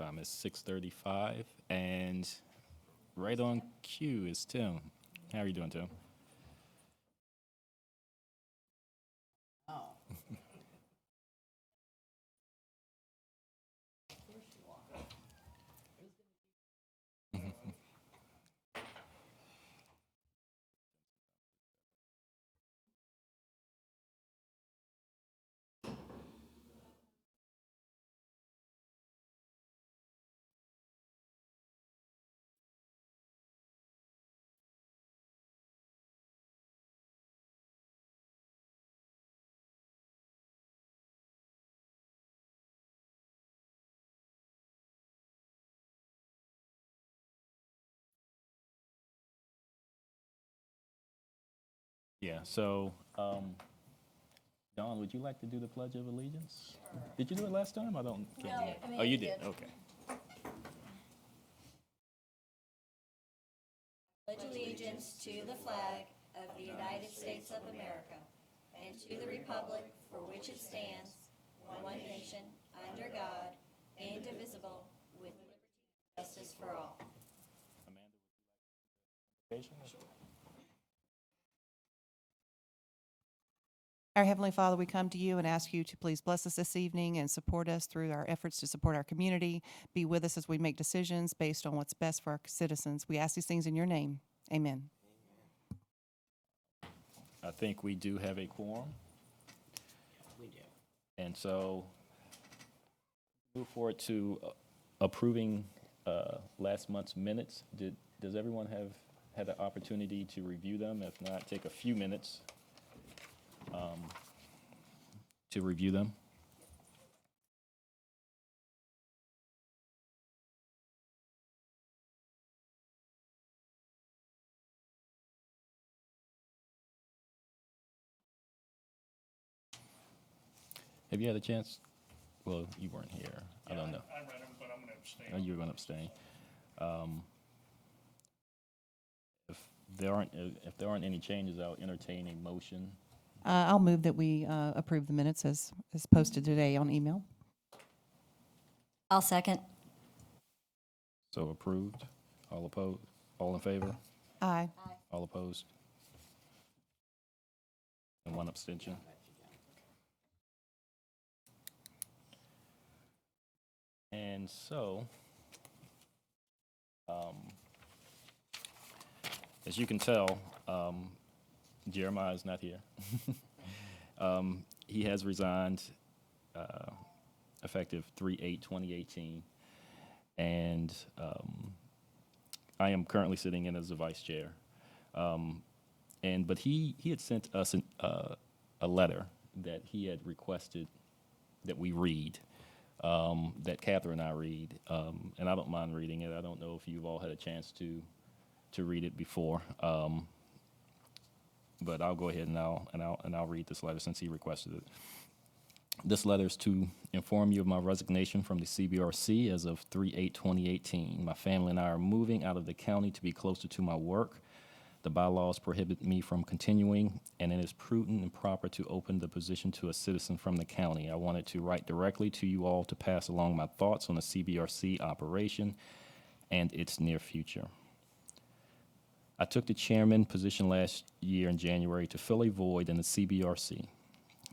time is 6:35, and right on cue is Tim. How are you doing, Tim? Yeah, so, Dawn, would you like to do the Pledge of Allegiance? Did you do it last time? I don't. Can't remember. Oh, you did? Okay. Pledge allegiance to the flag of the United States of America and to the republic for which it stands, one nation, under God, indivisible, with liberty and justice for all. Amanda, would you like to do the Our Heavenly Father, we come to you and ask you to please bless us this evening and support us through our efforts to support our community. Be with us as we make decisions based on what's best for our citizens. We ask these things in your name. Amen. I think we do have a quorum. We do. And so, move forward to approving last month's minutes. Does everyone have had the opportunity to review them? If not, take a few minutes to review them. Have you had a chance? Well, you weren't here. I don't know. I read them, but I'm going to abstain. Oh, you're going to abstain. If there aren't any changes, I'll entertain a motion. I'll move that we approve the minutes as posted today on email. I'll second. So approved. All opposed? All in favor? Aye. All opposed? And one abstention. And so, as you can tell, Jeremiah is not here. He has resigned effective 3/8/2018, and I am currently sitting in as the vice chair. But he had sent us a letter that he had requested that we read, that Catherine and I read, and I don't mind reading it. I don't know if you've all had a chance to read it before, but I'll go ahead and I'll read this letter since he requested it. This letter is to inform you of my resignation from the CBRC as of 3/8/2018. My family and I are moving out of the county to be closer to my work. The bylaws prohibit me from continuing, and it is prudent and proper to open the position to a citizen from the county. I wanted to write directly to you all to pass along my thoughts on the CBRC operation and its near future. I took the chairman position last year in January to fill a void in the CBRC.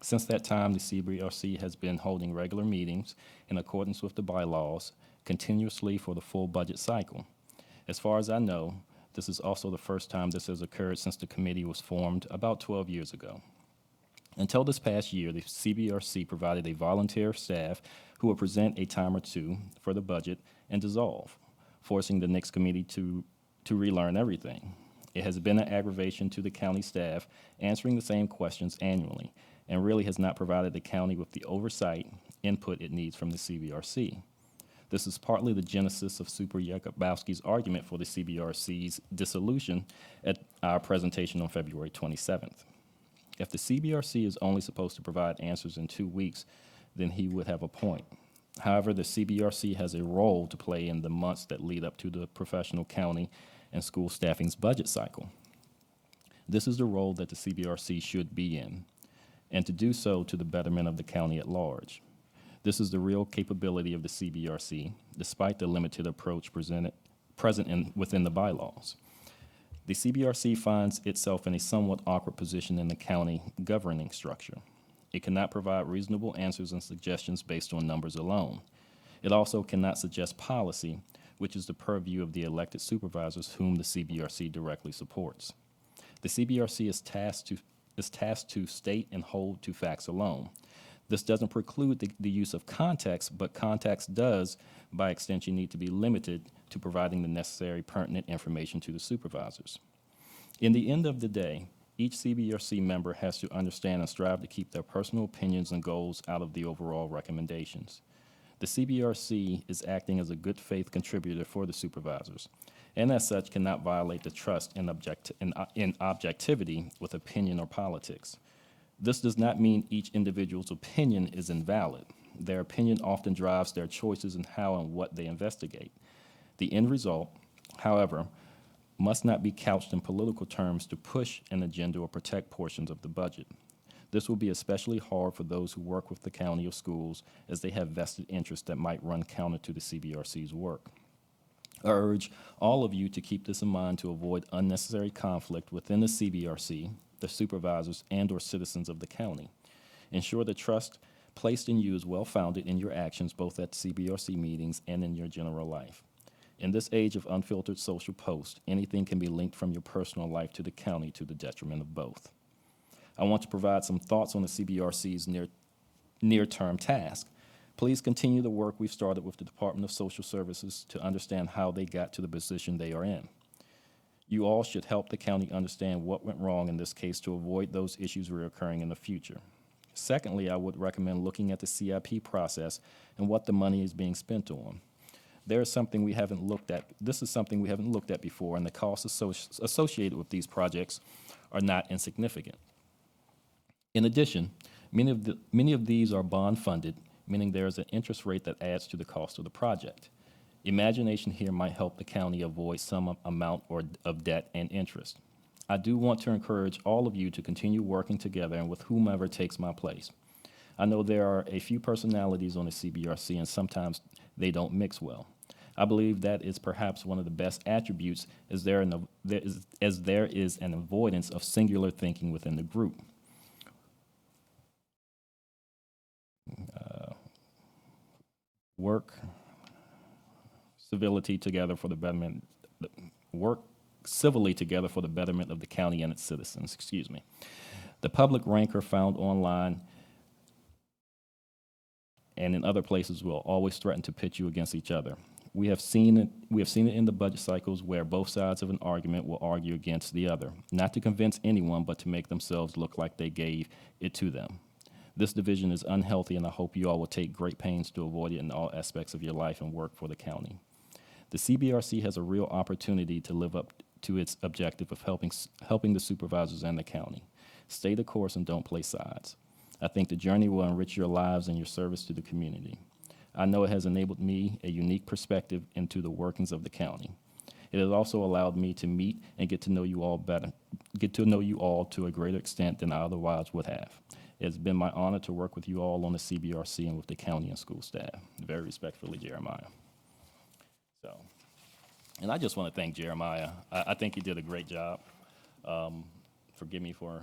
Since that time, the CBRC has been holding regular meetings in accordance with the bylaws continuously for the full budget cycle. As far as I know, this is also the first time this has occurred since the committee was formed about 12 years ago. Until this past year, the CBRC provided a volunteer staff who would present a time or two for the budget and dissolve, forcing the next committee to relearn everything. It has been an aggravation to the county staff answering the same questions annually, and really has not provided the county with the oversight input it needs from the CBRC. This is partly the genesis of Super Yakubowski's argument for the CBRC's dissolution at our presentation on February 27th. If the CBRC is only supposed to provide answers in 2 weeks, then he would have a point. However, the CBRC has a role to play in the months that lead up to the professional county and school staffing's budget cycle. This is the role that the CBRC should be in, and to do so to the betterment of the county at large. This is the real capability of the CBRC, despite the limited approach present within the bylaws. The CBRC finds itself in a somewhat awkward position in the county governing structure. It cannot provide reasonable answers and suggestions based on numbers alone. It also cannot suggest policy, which is the purview of the elected supervisors whom the CBRC directly supports. The CBRC is tasked to state and hold to facts alone. This doesn't preclude the use of context, but context does, by extension, need to be limited to providing the necessary pertinent information to the supervisors. In the end of the day, each CBRC member has to understand and strive to keep their personal opinions and goals out of the overall recommendations. The CBRC is acting as a good faith contributor for the supervisors, and as such cannot violate the trust in objectivity with opinion or politics. This does not mean each individual's opinion is invalid. Their opinion often drives their choices in how and what they investigate. The end result, however, must not be couched in political terms to push an agenda or protect portions of the budget. This will be especially hard for those who work with the county or schools, as they have vested interests that might run counter to the CBRC's work. I urge all of you to keep this in mind to avoid unnecessary conflict within the CBRC, the supervisors, and/or citizens of the county. Ensure the trust placed in you is well-founded in your actions, both at CBRC meetings and in your general life. In this age of unfiltered social posts, anything can be linked from your personal life to the county, to the detriment of both. I want to provide some thoughts on the CBRC's near-term task. Please continue the work we've started with the Department of Social Services to understand how they got to the position they are in. You all should help the county understand what went wrong in this case to avoid those issues reoccurring in the future. Secondly, I would recommend looking at the CIP process and what the money is being spent on. There is something we haven't looked at. This is something we haven't looked at before, and the costs associated with these projects are not insignificant. In addition, many of these are bond-funded, meaning there is an interest rate that adds to the cost of the project. Imagination here might help the county avoid some amount of debt and interest. I do want to encourage all of you to continue working together and with whomever takes my place. I know there are a few personalities on the CBRC, and sometimes they don't mix well. I believe that is perhaps one of the best attributes, as there is an avoidance of singular thinking within the group. Work civility together for the betterment. Work civilly together for the betterment of the county and its citizens. Excuse me. The public rancor found online and in other places will always threaten to pit you against each other. We have seen it in the budget cycles where both sides of an argument will argue against the other, not to convince anyone, but to make themselves look like they gave it to them. This division is unhealthy, and I hope you all will take great pains to avoid it in all aspects of your life and work for the county. The CBRC has a real opportunity to live up to its objective of helping the supervisors and the county. Stay the course and don't play sides. I think the journey will enrich your lives and your service to the community. I know it has enabled me a unique perspective into the workings of the county. It has also allowed me to meet and get to know you all to a greater extent than I otherwise would have. It's been my honor to work with you all on the CBRC and with the county and school staff. Very respectfully, Jeremiah. And I just want to thank Jeremiah. I think he did a great job. Forgive me for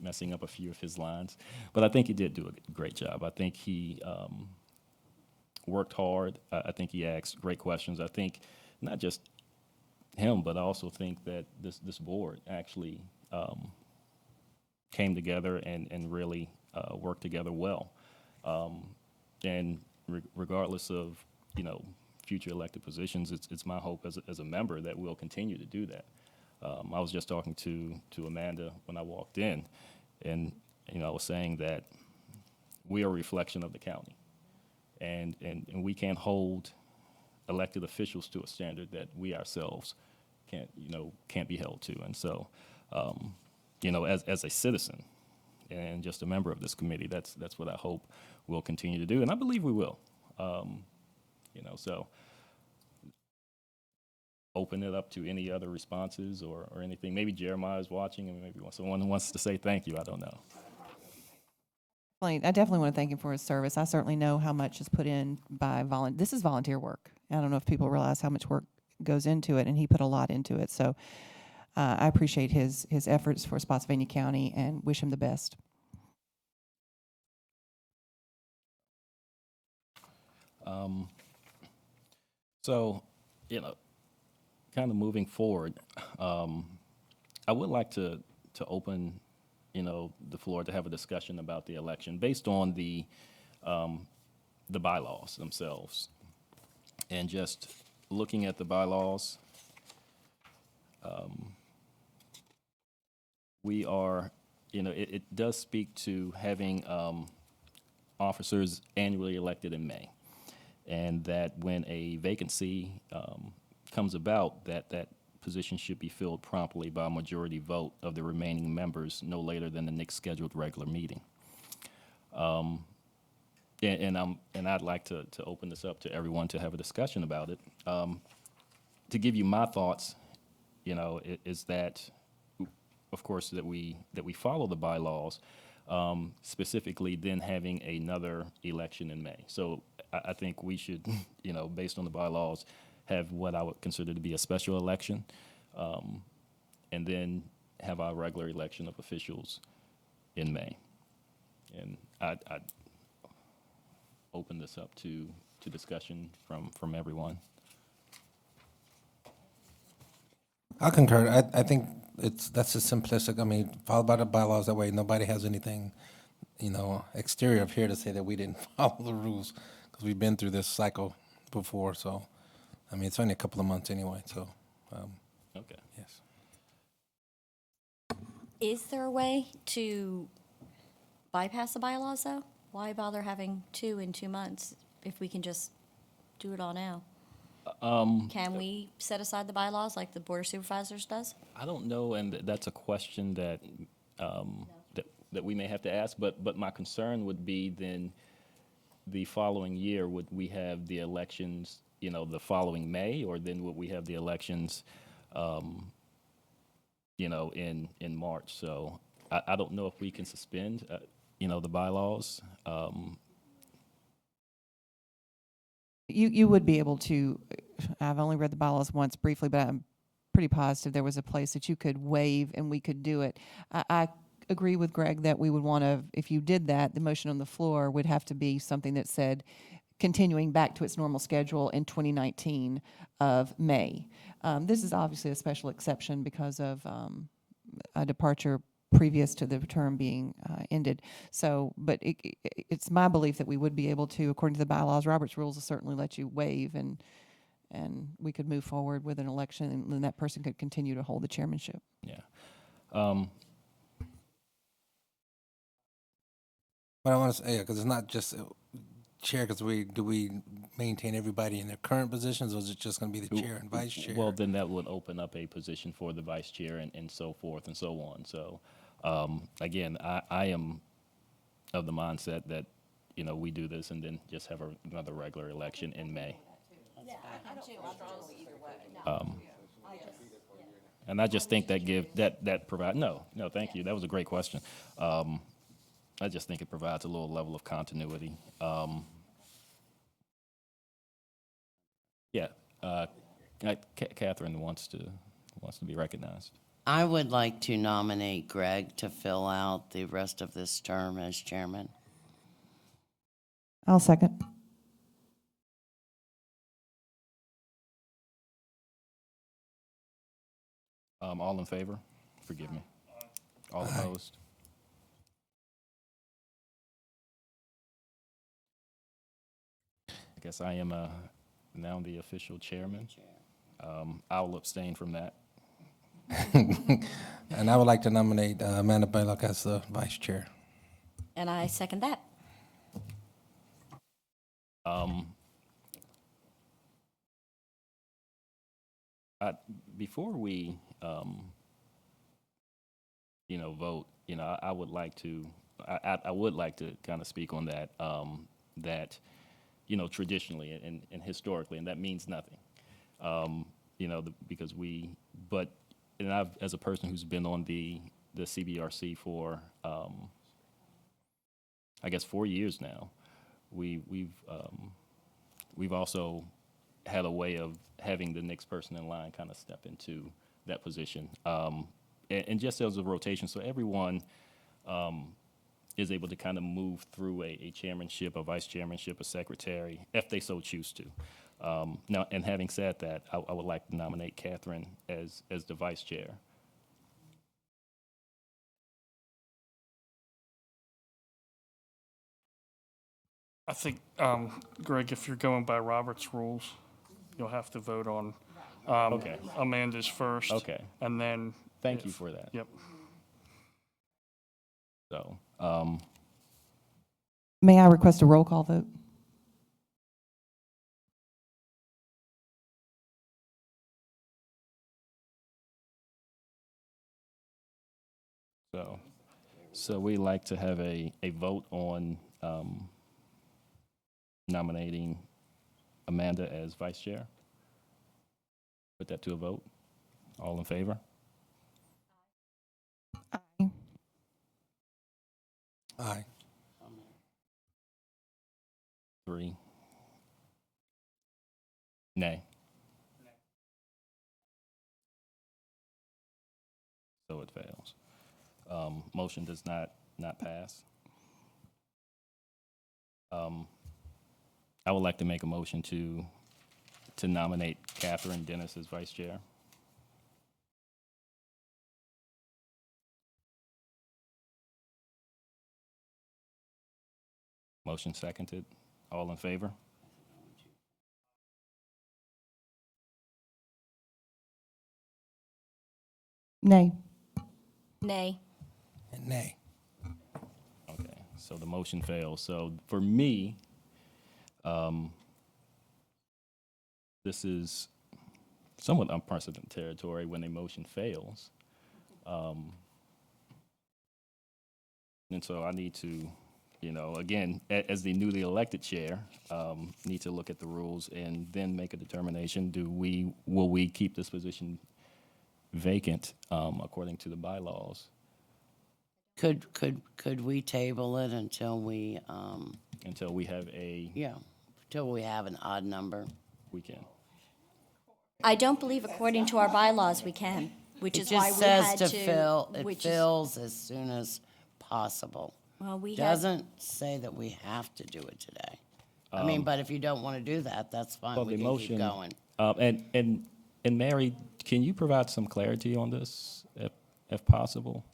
messing up a few of his lines, but I think he did do a great job. I think he worked hard. I think he asked great questions. I think not just him, but I also think that this board actually came together and really worked together well. And regardless of, future elected positions, it's my hope as a member that we'll continue to do that. I was just talking to Amanda when I walked in, and I was saying that we are a reflection of the county, and we can't hold elected officials to a standard that we ourselves can't be held to. And so, as a citizen and just a member of this committee, that's what I hope we'll continue to do, and I believe we will. So open it up to any other responses or anything. Maybe Jeremiah is watching and maybe someone wants to say thank you. I don't know. I definitely want to thank him for his service. I certainly know how much is put in by this is volunteer work. I don't know if people realize how much work goes into it, and he put a lot into it. So I appreciate his efforts for Spotsylvania County and wish him the best. So, kind of moving forward, I would like to open, the floor to have a discussion about the election based on the bylaws themselves. And just looking at the bylaws, we are, it does speak to having officers annually elected in May. And that when a vacancy comes about, that position should be filled promptly by a majority vote of the remaining members no later than the next scheduled regular meeting. And I'd like to open this up to everyone to have a discussion about it. To give you my thoughts, is that, of course, that we follow the bylaws, specifically then having another election in May. So I think we should, based on the bylaws, have what I would consider to be a special election, and then have our regular election of officials in May. And I'd open this up to discussion from everyone. I concur. I think that's just simplistic. I mean, follow by the bylaws, that way nobody has anything, exterior up here to say that we didn't follow the rules, because we've been through this cycle before, so, I mean, it's only a couple of months anyway, so, Okay. yes. Is there a way to bypass the bylaws, though? Why bother having 2 in 2 months if we can just do it all now? Can we set aside the bylaws like the Board of Supervisors does? I don't know, and that's a question that that we may have to ask. But my concern would be then the following year, would we have the elections, the following May, or then would we have the elections, in March? So I don't know if we can suspend, the bylaws. You would be able to, I've only read the bylaws once briefly, but I'm pretty positive there was a place that you could waive and we could do it. I agree with Greg that we would want to, if you did that, the motion on the floor would have to be something that said continuing back to its normal schedule in 2019 of May. This is obviously a special exception because of a departure previous to the term being ended. So, but it's my belief that we would be able to, according to the bylaws, Robert's rules will certainly let you waive, and we could move forward with an election, and then that person could continue to hold the chairmanship. Yeah. But I want to say, because it's not just chair, because do we maintain everybody in their current positions, or is it just going to be the chair and vice chair? Well, then that would open up a position for the vice chair and so forth and so on. So, again, I am of the mindset that, we do this and then just have another regular election in May. And I just think that provide, no, thank you. That was a great question. I just think it provides a little level of continuity. Yeah, Catherine wants to be recognized. I would like to nominate Greg to fill out the rest of this term as chairman. I'll second. All in favor? Forgive me. All opposed? I guess I am now the official chairman. I'll abstain from that. And I would like to nominate Amanda Baylock as the vice chair. And I second that. Before we, vote, I would like to, I would like to kind of speak on that, that, traditionally and historically, and that means nothing, because and I've, as a person who's been on the CBRC for I guess, 4 years now, we've also had a way of having the next person in line kind of step into that position, and just as a rotation, so everyone is able to kind of move through a chairmanship, a vice chairmanship, a secretary, if they so choose to. Now, and having said that, I would like to nominate Catherine as the vice chair. I think, Greg, if you're going by Robert's rules, you'll have to vote on Okay. Amanda's first. Okay. And then. Thank you for that. Yep. So, May I request a roll call vote? so we like to have a vote on nominating Amanda as vice chair. Put that to a vote. All in favor? Aye. Aye. 3. Nay. So it fails. Motion does not pass. I would like to make a motion to nominate Catherine Dennis as vice chair. Motion seconded. All in favor? Nay. Nay. And nay. Okay, so the motion fails. So for me, this is somewhat unprecedented territory when a motion fails. And so I need to, again, as the newly elected chair, need to look at the rules and then make a determination. Will we keep this position vacant according to the bylaws? Could we table it until we, Until we have till we have an odd number? we can. I don't believe according to our bylaws we can, which It is why just we had says to. to fill, it which is- fills as soon as possible. Well, we had, Doesn't say that we have to do it today. I mean, but if you don't want to do that, that's fine. Well, We the can keep motion, going. and Mary, can you provide some clarity on this, if possible?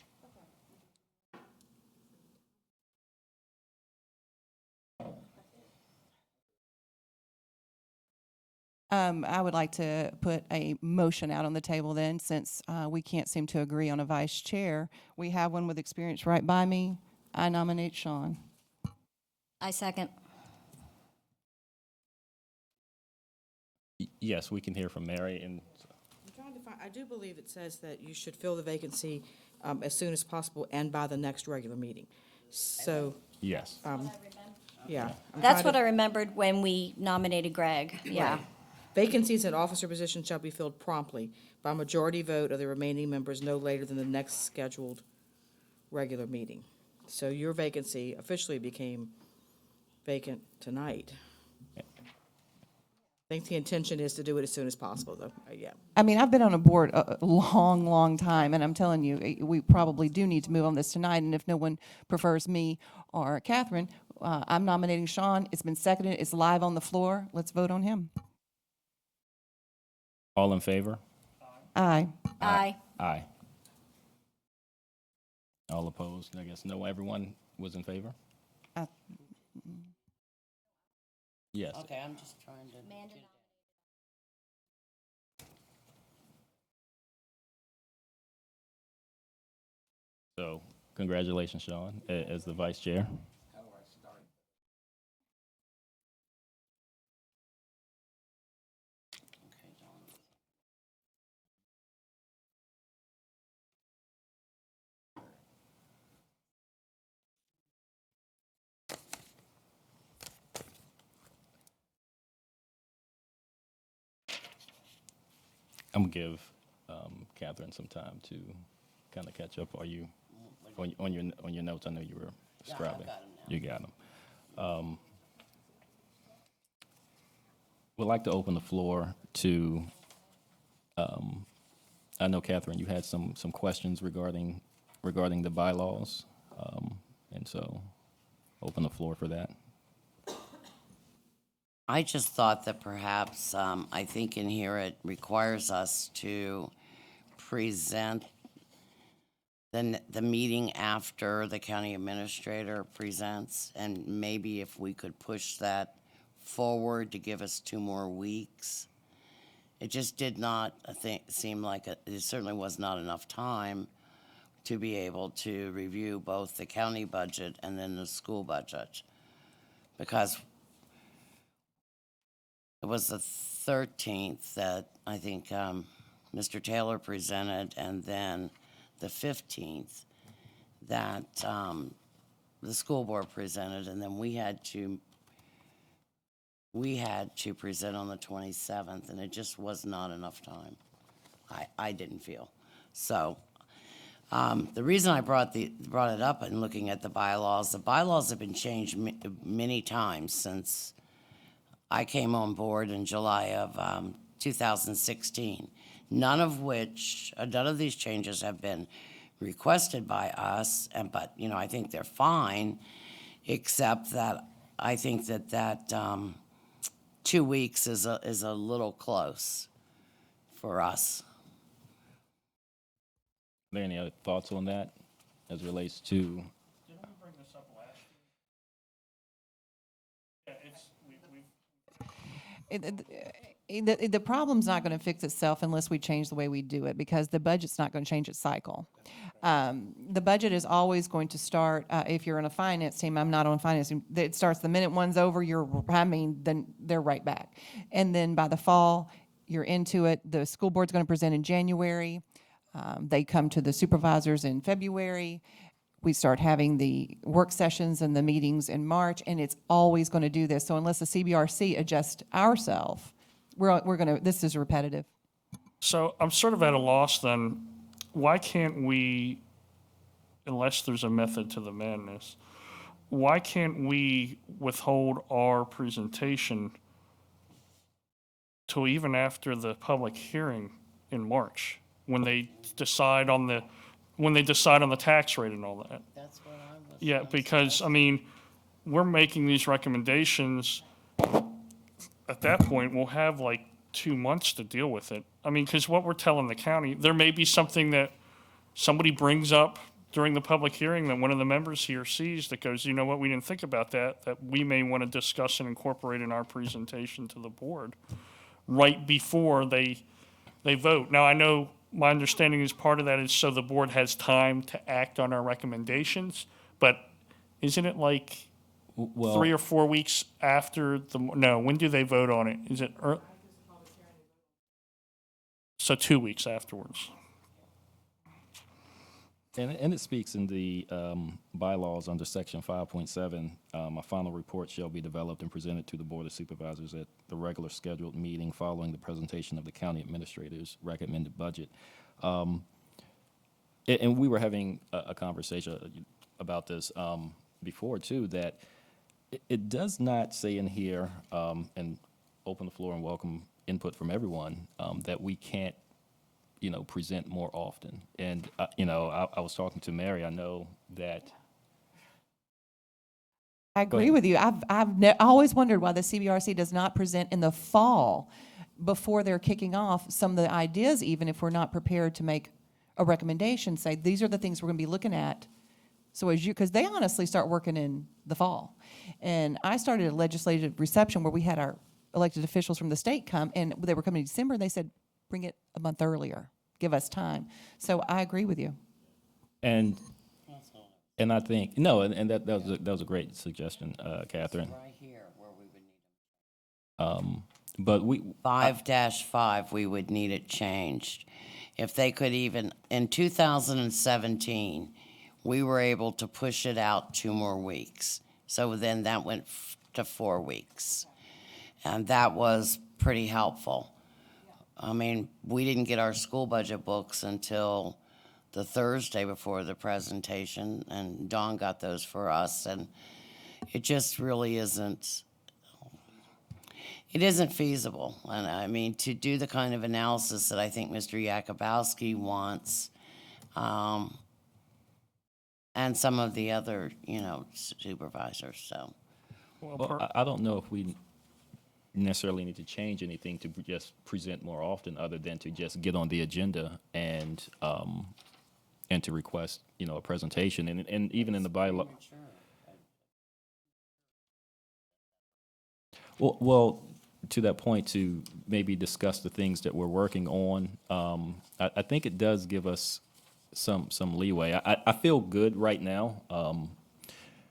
I would like to put a motion out on the table then, since we can't seem to agree on a vice chair. We have one with experience right by me. I nominate Sean. I second. Yes, we can hear from Mary, and I'm trying to find, I do believe it says that you should fill the vacancy as soon as possible and by the next regular meeting. So, yes. yeah. That's what I remembered when we nominated Greg, yeah. Right. Vacancies in officer positions shall be filled promptly by majority vote of the remaining members no later than the next scheduled regular meeting. So your vacancy officially became vacant tonight. I think the intention is to do it as soon as possible, though, yeah. I mean, I've been on a board a long, long time, and I'm telling you, we probably do need to move on this tonight, and if no one prefers me or Catherine, I'm nominating Sean. It's been seconded. It's live on the floor. Let's vote on him. All in favor? Aye. Aye. Aye. All opposed? I guess no, everyone was in favor? Yes. Okay, I'm just trying to. So congratulations, Sean, as the vice chair. I'm gonna give Catherine some time to kind of catch up. Are you on your notes? I know you were Yeah, I've scribbling. got 'em now. You got them. Would like to open the floor to, I know, Catherine, you had some questions regarding the bylaws, and so open the floor for that. I just thought that perhaps, I think in here it requires us to present the meeting after the county administrator presents, and maybe if we could push that forward to give us 2 more weeks. It just did not, I think, seem like it certainly was not enough time to be able to review both the county budget and then the school budget. Because it was the 13th that I think Mr. Taylor presented, and then the 15th that the school board presented, and then we had to present on the 27th, and it just was not enough time. I didn't feel. So the reason I brought it up and looking at the bylaws have been changed many times since I came on board in July of 2016. None of these changes have been requested by us, but I think they're fine, except that I think that 2 weeks is a little close for us. Are there any other thoughts on that as it relates to? Didn't we bring this up last year? Yeah, The problem's not going to fix itself unless we change the way we do it, because the budget's not going to change its cycle. The budget is always going to start, if you're on a finance team, I'm not on finance team, it starts the minute one's over, then they're right back. And then by the fall, you're into it. The school board's going to present in January. They come to the supervisors in February. We start having the work sessions and the meetings in March, and it's always going to do this. So unless the CBRC adjusts ourselves, this is repetitive. So I'm sort of at a loss then. Why can't we, unless there's a method to the madness, why can't we withhold our presentation till even after the public hearing in March, when they decide on the tax rate and all that? That's what I was. Yeah, because, we're making these recommendations. At that point, we'll have like 2 months to deal with it. Because what we're telling the county, there may be something that somebody brings up during the public hearing that one of the members here sees that goes, you know what, we didn't think about that we may want to discuss and incorporate in our presentation to the board right before they vote. Now, I know my understanding is part of that is so the board has time to act on our recommendations, but isn't it like Well, 3 or 4 weeks after no, when do they vote on it? Is it so 2 weeks afterwards? and it speaks in the bylaws under section 5.7. A final report shall be developed and presented to the Board of Supervisors at the regular scheduled meeting following the presentation of the county administrator's recommended budget. And we were having a conversation about this before too, that it does not say in here, and open the floor and welcome input from everyone, that we can't, present more often. And, I was talking to Mary, I know that. I agree with you. I've always wondered why the CBRC does not present in the fall before they're kicking off some of the ideas, even if we're not prepared to make a recommendation, say, these are the things we're going to be looking at. So because they honestly start working in the fall. And I started a legislative reception where we had our elected officials from the state come, and they were coming in December, and they said, bring it a month earlier, give us time. So I agree with you. And I think, no, and that was a great suggestion, Catherine. Right here where we would need But 5-5, we would need it changed. If they could even, in 2017, we were able to push it out 2 more weeks. So then that went to 4 weeks. And that was pretty helpful. We didn't get our school budget books until the Thursday before the presentation, and Dawn got those for us. And it just really isn't, it isn't feasible. And I mean, to do the kind of analysis that I think Mr. Yakubowski wants, and some of the other, supervisors, so. Well, I don't know if we necessarily need to change anything to just present more often, other than to just get on the agenda and to request, a presentation, and even in the bylaw. Well, to that point, to maybe discuss the things that we're working on, I think it does give us some leeway. I feel good right now.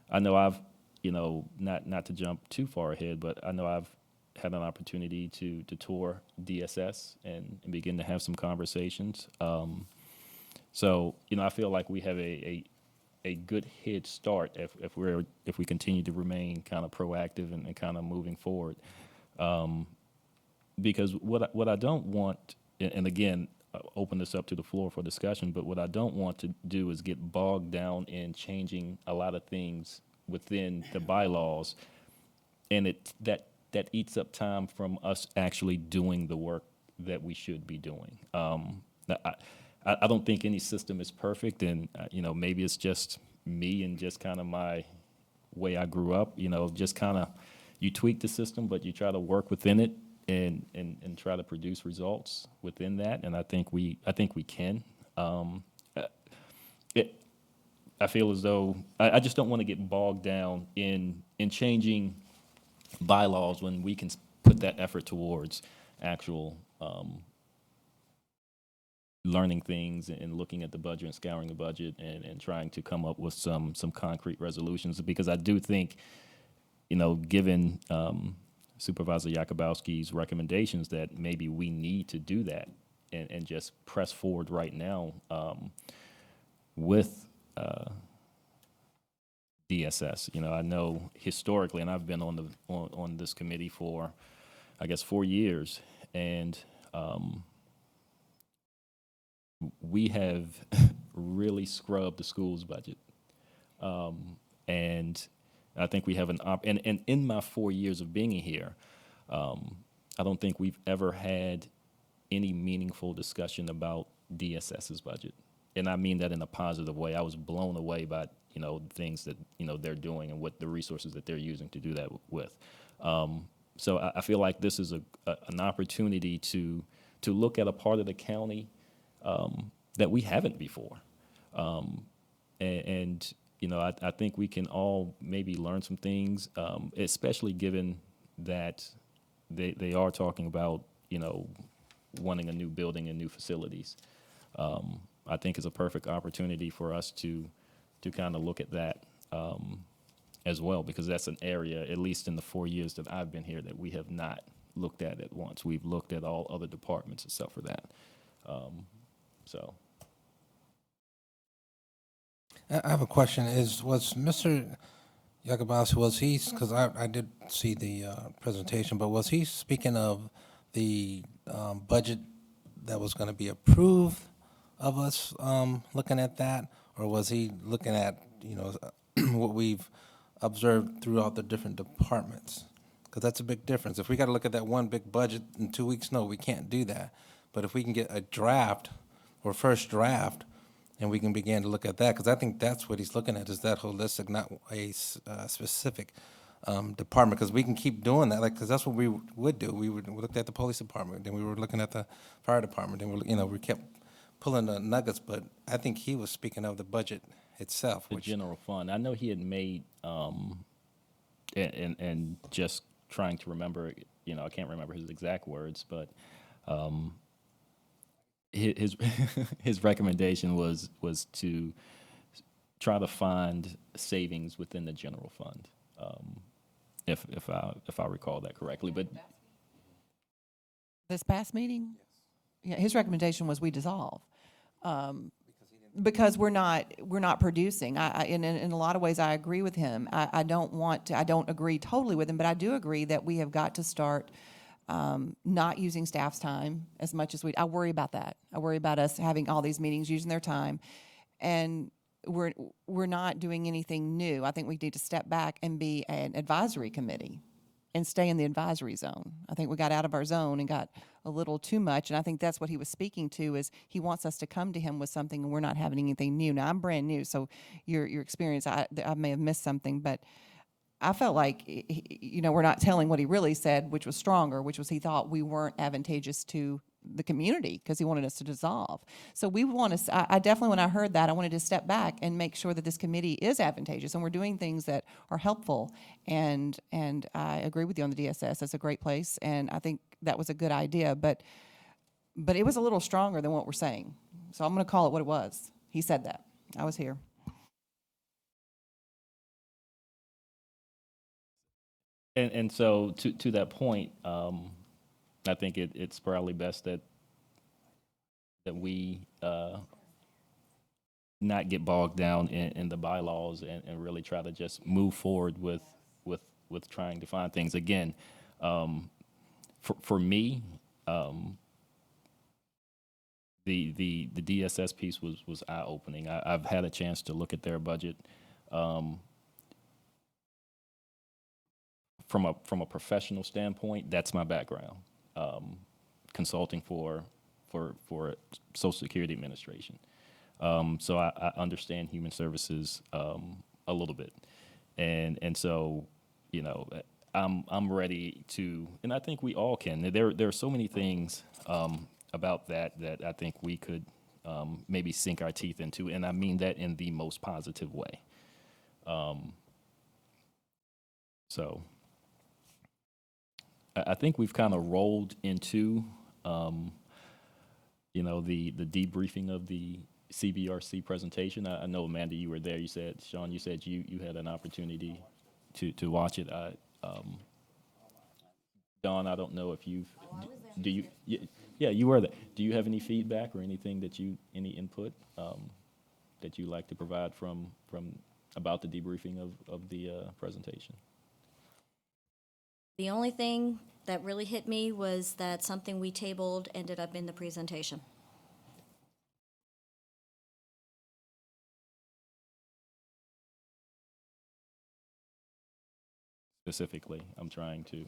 I know I've, not to jump too far ahead, but I know I've had an opportunity to tour DSS and begin to have some conversations. So, I feel like we have a good head start if we continue to remain kind of proactive and kind of moving forward. Because what I don't want, and again, open this up to the floor for discussion, but what I don't want to do is get bogged down in changing a lot of things within the bylaws, and that eats up time from us actually doing the work that we should be doing. I don't think any system is perfect, and maybe it's just me and just kind of my way I grew up. Just kind of you tweak the system, but you try to work within it and try to produce results within that. And I think we can. I feel as though I just don't want to get bogged down in changing bylaws when we can put that effort towards actual learning things and looking at the budget and scouring the budget and trying to come up with some concrete resolutions, because I do think, given Supervisor Yakubowski's recommendations, that maybe we need to do that and just press forward right now with DSS. I know historically, and I've been on this committee for, I guess, 4 years, and we have really scrubbed the school's budget. And I think we have and in my 4 years of being here, I don't think we've ever had any meaningful discussion about DSS's budget. And I mean that in a positive way. I was blown away by, things that, they're doing and what the resources that they're using to do that with. So I feel like this is an opportunity to look at a part of the county that we haven't before. And I think we can all maybe learn some things, especially given that they are talking about, wanting a new building and new facilities. I think it's a perfect opportunity for us to kind of look at that as well, because that's an area, at least in the 4 years that I've been here, that we have not looked at once. We've looked at all other departments except for that. So. I have a question. Was Mr. Yakubowski, because I did see the presentation, but was he speaking of the budget that was going to be approved of us looking at that, or was he looking at, what we've observed throughout the different departments? Because that's a big difference. If we got to look at that one big budget in 2 weeks, no, we can't do that. But if we can get a draft or first draft, and we can begin to look at that, because I think that's what he's looking at, is that holistic, not a specific department, because we can keep doing that, because that's what we would do. We looked at the police department, then we were looking at the fire department, and we kept pulling the nuggets, but I think he was speaking of the budget itself. The general fund. I know he had made, and just trying to remember, I can't remember his exact words, but his his recommendation was to try to find savings within the general fund, if I recall that correctly. But This past meeting? Yeah, his recommendation was we dissolve. Because we're not producing. In a lot of ways, I agree with him. I don't agree totally with him, but I do agree that we have got to start not using staff's time as much as I worry about that. I worry about us having all these meetings, using their time. And we're not doing anything new. I think we need to step back and be an advisory committee and stay in the advisory zone. I think we got out of our zone and got a little too much, and I think that's what he was speaking to, is he wants us to come to him with something, and we're not having anything new. Now, I'm brand new, so your experience, I may have missed something, but I felt like, we're not telling what he really said, which was stronger, which was he thought we weren't advantageous to the community because he wanted us to dissolve. So we want to, I definitely, when I heard that, I wanted to step back and make sure that this committee is advantageous and we're doing things that are helpful. And I agree with you on the DSS. It's a great place, and I think that was a good idea, but it was a little stronger than what we're saying. So I'm going to call it what it was. He said that. I was here. And so to that point, I think it's probably best that we not get bogged down in the bylaws and really try to just move forward with trying to find things. Again, for me, the DSS piece was eye-opening. I've had a chance to look at their budget. From a professional standpoint, that's my background, consulting for Social Security Administration. So I understand human services a little bit, and so I'm ready to, and I think we all can. There are so many things about that I think we could maybe sink our teeth into, and I mean that in the most positive way. So I think we've kind of rolled into, the debriefing of the CBRC presentation. I know, Amanda, you were there. Sean, you said you had an opportunity to watch it. Dawn, I don't know if you've, do you, yeah, you were there. Do you have any feedback or anything any input that you'd like to provide from about the debriefing of the presentation? The only thing that really hit me was that something we tabled ended up in the presentation. Specifically, I'm trying to.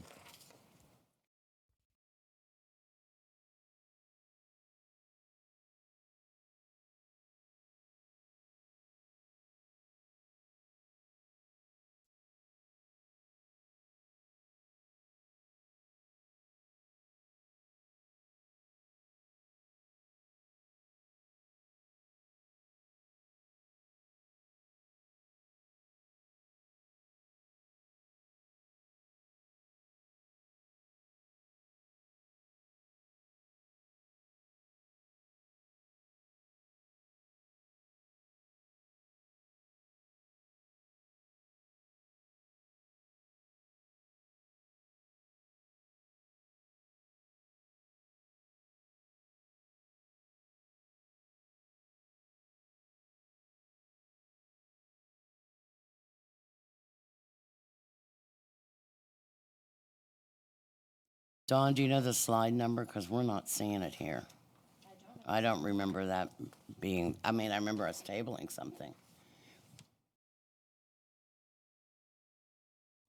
Dawn, do you know the slide number? Because we're not seeing it here. I don't remember that being, I remember us tabling something.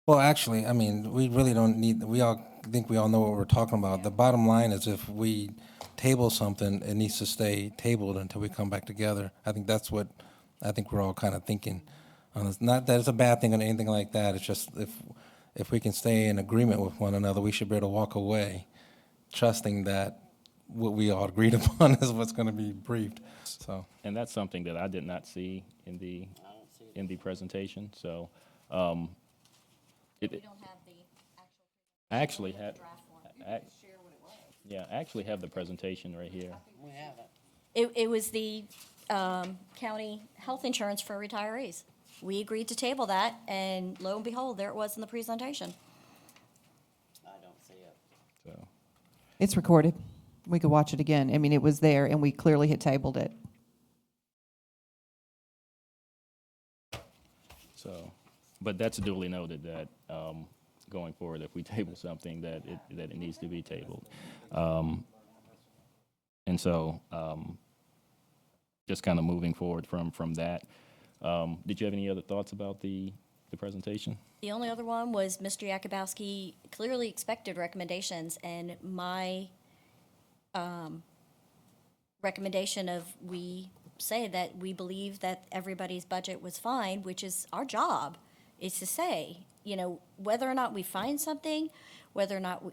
Well, actually, we really don't need, I think we all know what we're talking about. The bottom line is if we table something, it needs to stay tabled until we come back together. I think that's what, I think we're all kind of thinking. It's not that it's a bad thing or anything like that. It's just if we can stay in agreement with one another, we should be able to walk away trusting that what we all agreed upon is what's going to be briefed. So, And that's something that I did not see in the presentation. So, We don't have the actual. I actually had, Draft one. yeah, I actually have the presentation right here. We have it. It was the county health insurance for retirees. We agreed to table that, and lo and behold, there it was in the presentation. I don't see it. So, It's recorded. We could watch it again. It was there, and we clearly had tabled it. but that's duly noted that going forward, if we table something, that it needs to be tabled. And so, just kind of moving forward from that. Did you have any other thoughts about the presentation? The only other one was Mr. Yakubowski clearly expected recommendations, and my recommendation of we say that we believe that everybody's budget was fine, which is our job, is to say, you know, whether or not we find something, whether or not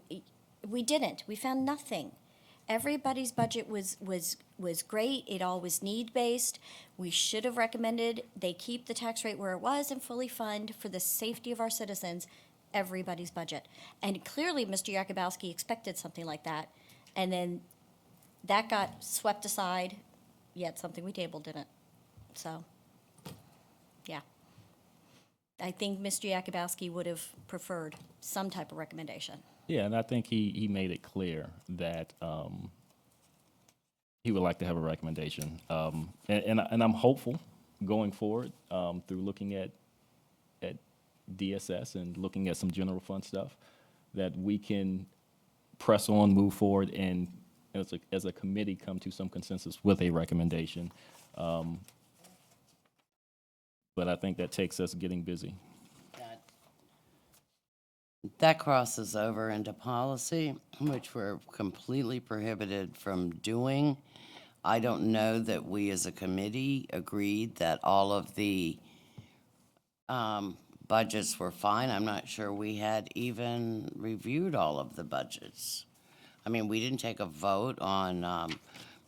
we didn't. We found nothing. Everybody's budget was great. It all was need-based. We should have recommended they keep the tax rate where it was and fully fund for the safety of our citizens everybody's budget. And clearly, Mr. Yakubowski expected something like that. And then that got swept aside, yet something we tabled didn't. So, yeah. I think Mr. Yakubowski would have preferred some type of recommendation. Yeah, and I think he made it clear that he would like to have a recommendation. And I'm hopeful going forward through looking at DSS and looking at some general fund stuff that we can press on, move forward, and as a committee come to some consensus with a recommendation. But I think that takes us getting busy. That crosses over into policy, which we're completely prohibited from doing. I don't know that we as a committee agreed that all of the budgets were fine. I'm not sure we had even reviewed all of the budgets. I mean, we didn't take a vote on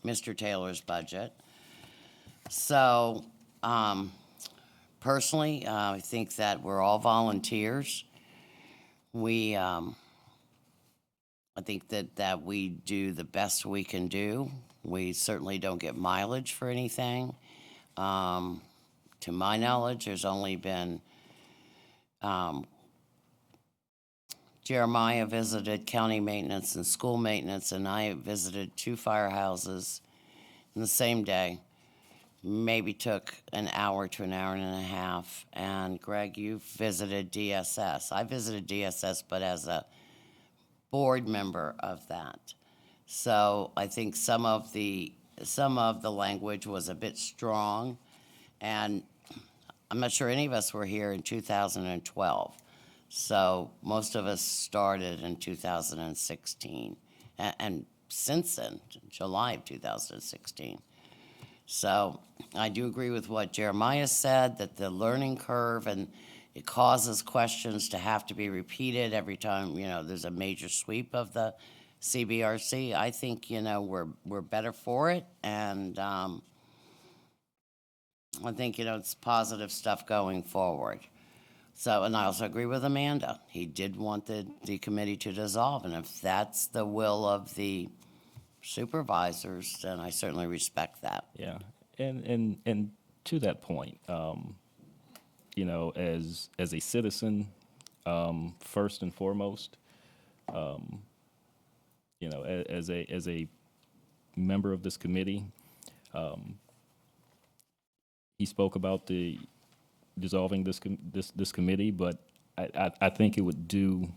Mr. Taylor's budget. So, personally, I think that we're all volunteers. I think that we do the best we can do. We certainly don't get mileage for anything. To my knowledge, there's only been, Jeremiah visited county maintenance and school maintenance, and I visited 2 firehouses in the same day. Maybe took an hour to an hour and a half. And Greg, you visited DSS. I visited DSS, but as a board member of that. So I think some of the language was a bit strong, and I'm not sure any of us were here in 2012. So most of us started in 2016, and since then, July of 2016. So I do agree with what Jeremiah said, that the learning curve and it causes questions to have to be repeated every time, you know, there's a major sweep of the CBRC. I think, you know, we're better for it, and I think, you know, it's positive stuff going forward. So, and I also agree with Amanda. He did want the committee to dissolve, and if that's the will of the supervisors, then I certainly respect that. Yeah, and to that point, you know, as a citizen, first and foremost, you know, as a member of this committee, he spoke about the dissolving this committee, but I think it would do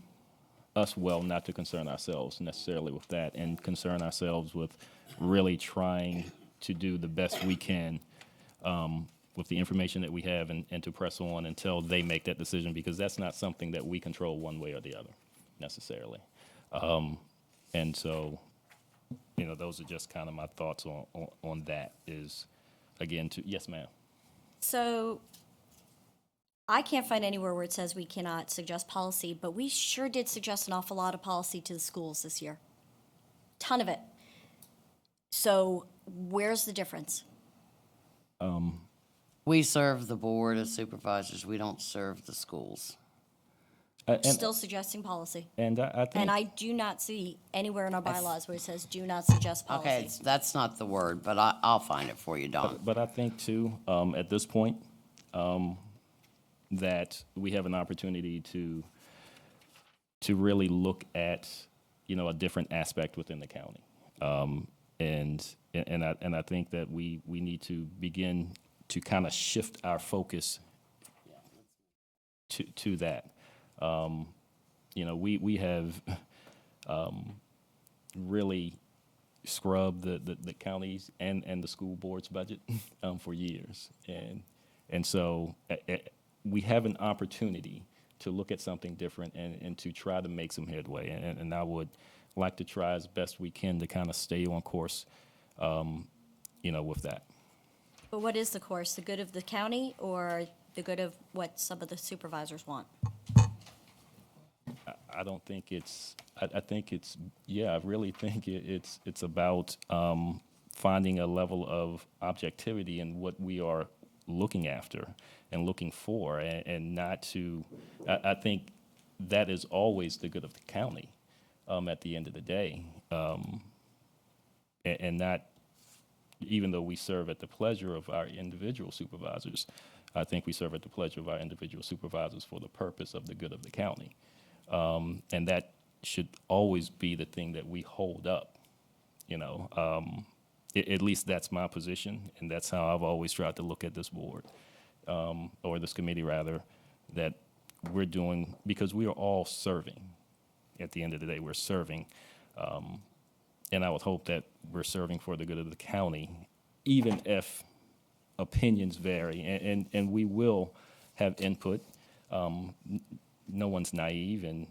us well not to concern ourselves necessarily with that, and concern ourselves with really trying to do the best we can with the information that we have, and to press on until they make that decision, because that's not something that we control one way or the other necessarily. And so, you know, those are just kind of my thoughts on that. Is, again, yes, ma'am. So I can't find anywhere where it says we cannot suggest policy, but we sure did suggest an awful lot of policy to the schools this year. Ton of it. So where's the difference? We serve the board of supervisors. We don't serve the schools. Still suggesting policy. And I think, And I do not see anywhere in our bylaws where it says do not suggest policy. Okay, that's not the word, but I'll find it for you, Dawn. but I think too, at this point, that we have an opportunity to really look at, you know, a different aspect within the county. And I think that we need to begin to kind of shift our focus to that. You know, we have really scrubbed the counties and the school board's budget for years. And And so we have an opportunity to look at something different and to try to make some headway. And I would like to try as best we can to kind of stay on course, with that. But what is the course? The good of the county or the good of what some of the supervisors want? I don't think it's, I think it's, I really think it's about finding a level of objectivity in what we are looking after and looking for, and not to, I think that is always the good of the county at the end of the day. And not, even though we serve at the pleasure of our individual supervisors, I think we serve at the pleasure of our individual supervisors for the purpose of the good of the county. And that should always be the thing that we hold up, at least that's my position, and that's how I've always tried to look at this board, or this committee rather, that we're doing, because we are all serving. At the end of the day, we're serving. And I would hope that we're serving for the good of the county, even if opinions vary, and we will have input. No one's naive, and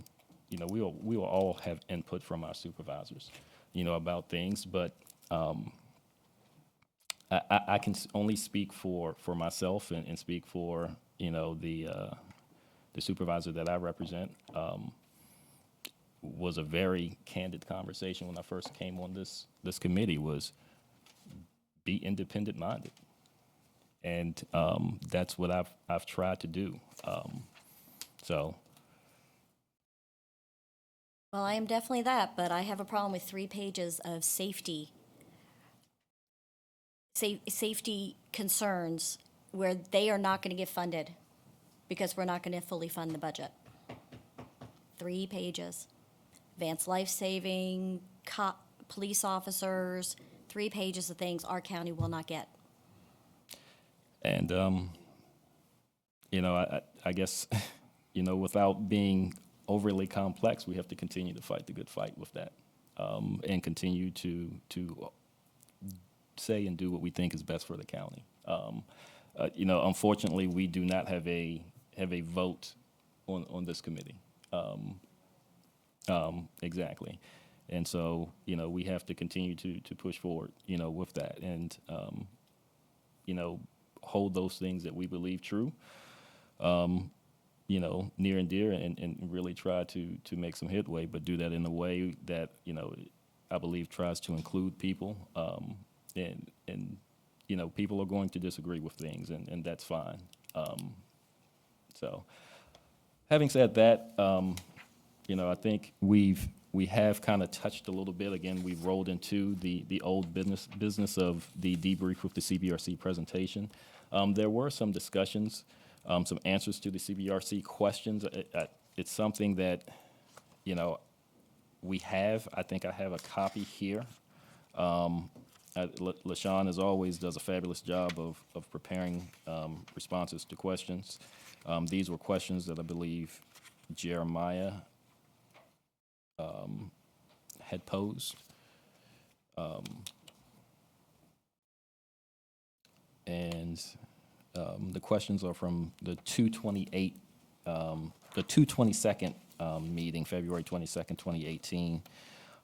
we will all have input from our supervisors, about things. But I can only speak for myself and speak for the supervisor that I represent. Was a very candid conversation when I first came on this committee, was be independent minded, and that's what I've tried to do. So. Well, I am definitely that, but I have a problem with 3 pages of safety concerns where they are not going to get funded because we're not going to fully fund the budget. 3 pages. Advanced life-saving, police officers, 3 pages of things our county will not get. And, I guess, without being overly complex, we have to continue to fight the good fight with that, and continue to say and do what we think is best for the county. Unfortunately, we do not have a vote on this committee. Exactly. And so, we have to continue to push forward, with that, and, hold those things that we believe true, near and dear, and really try to make some headway, but do that in a way that, I believe tries to include people, and people are going to disagree with things, and that's fine. So, having said that, I think we have kind of touched a little bit. Again, we've rolled into the old business of the debrief with the CBRC presentation. There were some discussions, some answers to the CBRC questions. It's something that, we have. I think I have a copy here. LaShawn, as always, does a fabulous job of preparing responses to questions. These were questions that I believe Jeremiah had posed. And the questions are from the 222nd meeting, February 22nd, 2018.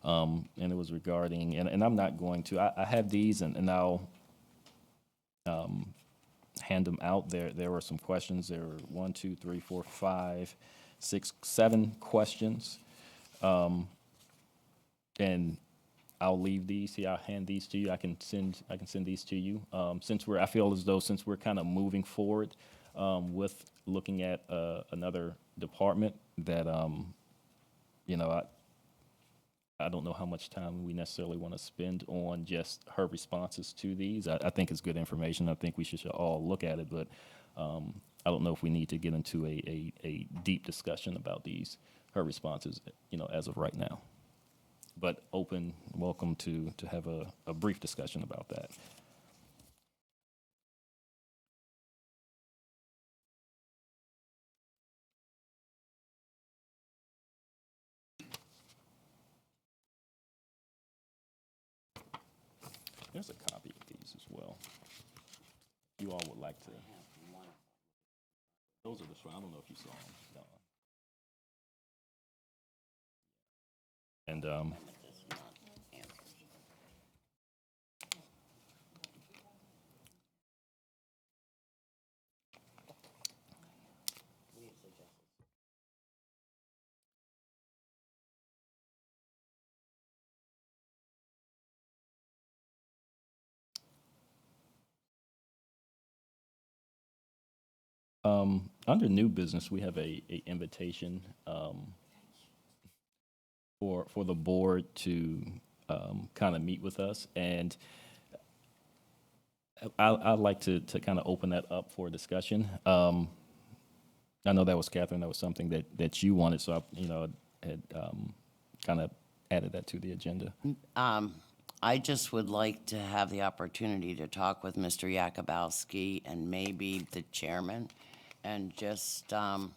And it was regarding, and I'm not going to, I have these, and I'll hand them out. There were some questions. There were 1, 2, 3, 4, 5, 6, 7 questions. And I'll leave these here. I'll hand these to you. I can send these to you. I feel as though since we're kind of moving forward with looking at another department, that I don't know how much time we necessarily want to spend on just her responses to these. I think it's good information. I think we should all look at it, but I don't know if we need to get into a deep discussion about her responses, as of right now. But welcome to have a brief discussion about that. There's a copy of these as well. you all would like to. Those are the, I don't know if you saw them. No. And, under new business, we have a invitation for the board to kind of meet with us, and I'd like to kind of open that up for discussion. I know that was Catherine. That was something that you wanted, so I had kind of added that to the agenda. I just would like to have the opportunity to talk with Mr. Yakubowski and maybe the chairman, and just, I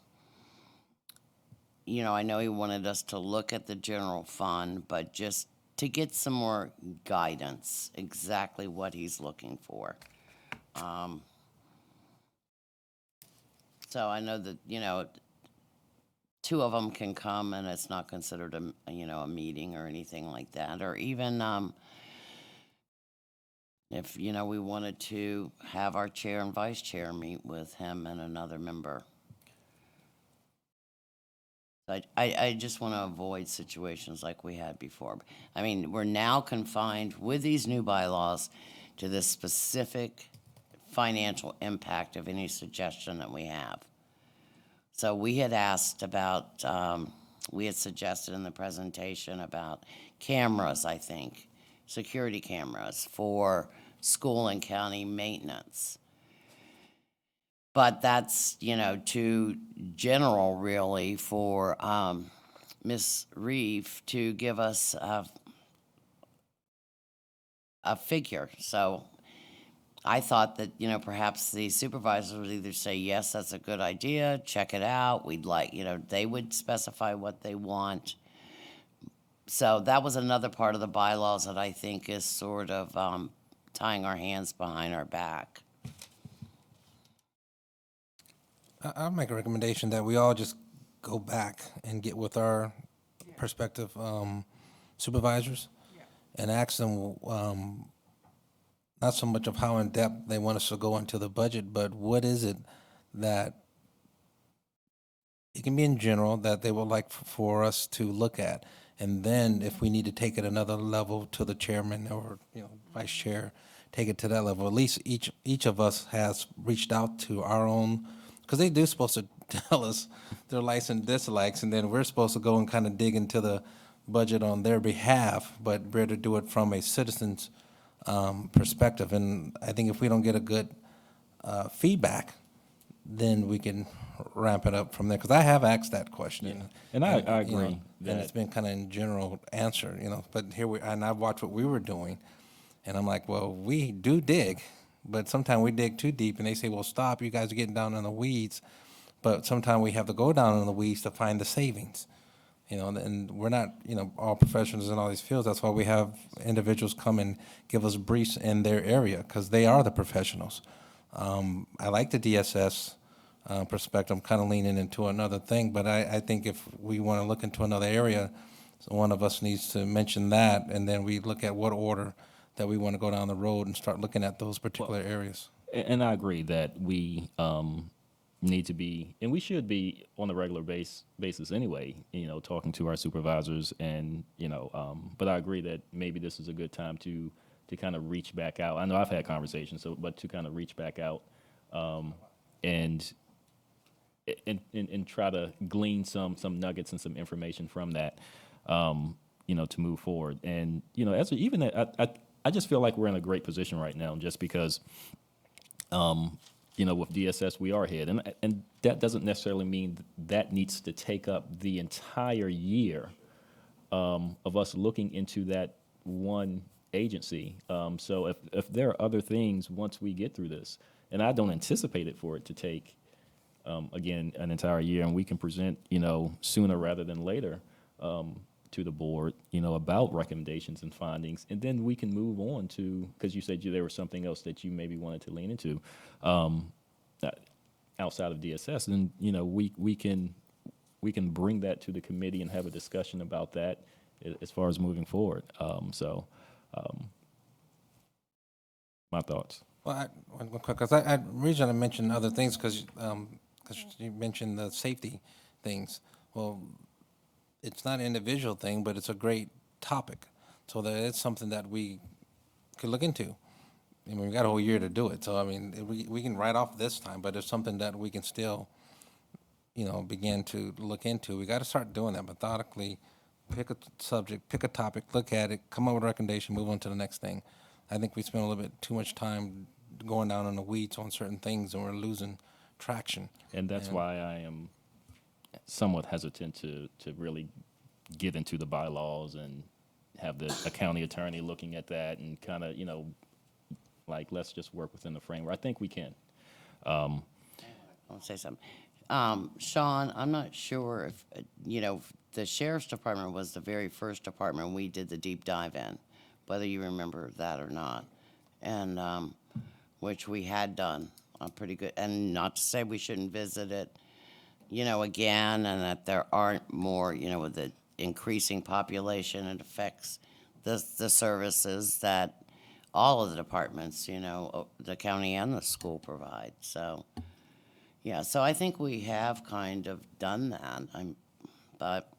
know he wanted us to look at the general fund, but just to get some more guidance, exactly what he's looking for. So I know that, two of them can come and it's not considered a meeting or anything like that, or even, if, we wanted to have our chair and vice chair meet with him and another member. I just want to avoid situations like we had before. I mean, we're now confined with these new bylaws to the specific financial impact of any suggestion that we have. So we had asked about, we had suggested in the presentation about cameras, I think, security cameras for school and county maintenance. But that's, too general really for Ms. Reeve to give us a figure. So I thought that, perhaps the supervisors would either say, yes, that's a good idea, check it out, we'd like, they would specify what they want. So that was another part of the bylaws that I think is sort of tying our hands behind our back. I'll make a recommendation that we all just go back and get with our prospective supervisors and ask them not so much of how in-depth they want us to go into the budget, but what is it that, it can be in general, that they would like for us to look at. And then if we need to take it another level to the chairman or, vice chair, take it to that level. At least each of us has reached out to our own, because they do supposed to tell us their likes and dislikes, and then we're supposed to go and kind of dig into the budget on their behalf, but we're to do it from a citizen's perspective. And I think if we don't get a good feedback, then we can ramp it up from there. Because I have asked that question. And I you know, agree and it's been kind of in general answer, but here and I've watched what we were doing, and I'm like, well, we do dig, but sometimes we dig too deep, and they say, well, stop, you guys are getting down in the weeds. But sometimes we have to go down in the weeds to find the savings, and we're not, all professionals in all these fields. That's why we have individuals come and give us briefs in their area, because they are the professionals. I like the DSS perspective. I'm kind of leaning into another thing, but I think if we want to look into another area, so one of us needs to mention that, and then we look at what order that we want to go down the road and start looking at those particular areas. And I agree that we need to be, and we should be on a regular basis anyway, talking to our supervisors and, but I agree that maybe this is a good time to kind of reach back out. I know I've had conversations, but to kind of reach back out and try to glean some nuggets and some information from that, to move forward. And, I just feel like we're in a great position right now, just because, with DSS, we are ahead. And that doesn't necessarily mean that needs to take up the entire year of us looking into that one agency. So if there are other things once we get through this, and I don't anticipate it for it to take, again, an entire year, and we can present, sooner rather than later, to the board, about recommendations and findings, and then we can move on to, because you said there was something else that you maybe wanted to lean into, outside of DSS, then, we can bring that to the committee and have a discussion about that as far as moving forward. My thoughts. Well, because I reason I mentioned other things because you mentioned the safety things. Well, it's not an individual thing, but it's a great topic. So that it's something that we could look into. I mean, we got a whole year to do it. So, I mean, we can write off this time, but it's something that we can still, begin to look into. We got to start doing that methodically. Pick a subject, pick a topic, look at it, come up with a recommendation, move on to the next thing. I think we spend a little bit too much time going down in the weeds on certain things, and we're losing traction. And that's why I am somewhat hesitant to really get into the bylaws and have a county attorney looking at that and kind of, let's just work within the framework. I think we can. I'll say something. Sean, I'm not sure if, the sheriff's department was the very first department we did the deep dive in, whether you remember that or not. And, which we had done pretty good, and not to say we shouldn't visit it, again, and that there aren't more, with the increasing population, it affects the services that all of the departments, the county and the school provide. So, yeah, so I think we have kind of done that. But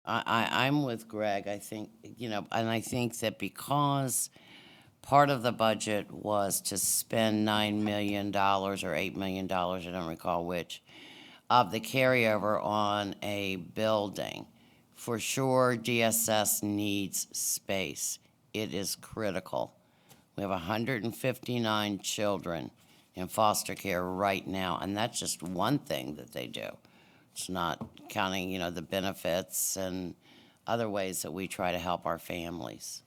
I'm with Greg. I think, and I think that because part of the budget was to spend $9 million or $8 million, I don't recall which, of the carryover on a building. For sure, DSS needs space. It is critical. We have 159 children in foster care right now, and that's just one thing that they do. It's not counting, the benefits and other ways that we try to help our families.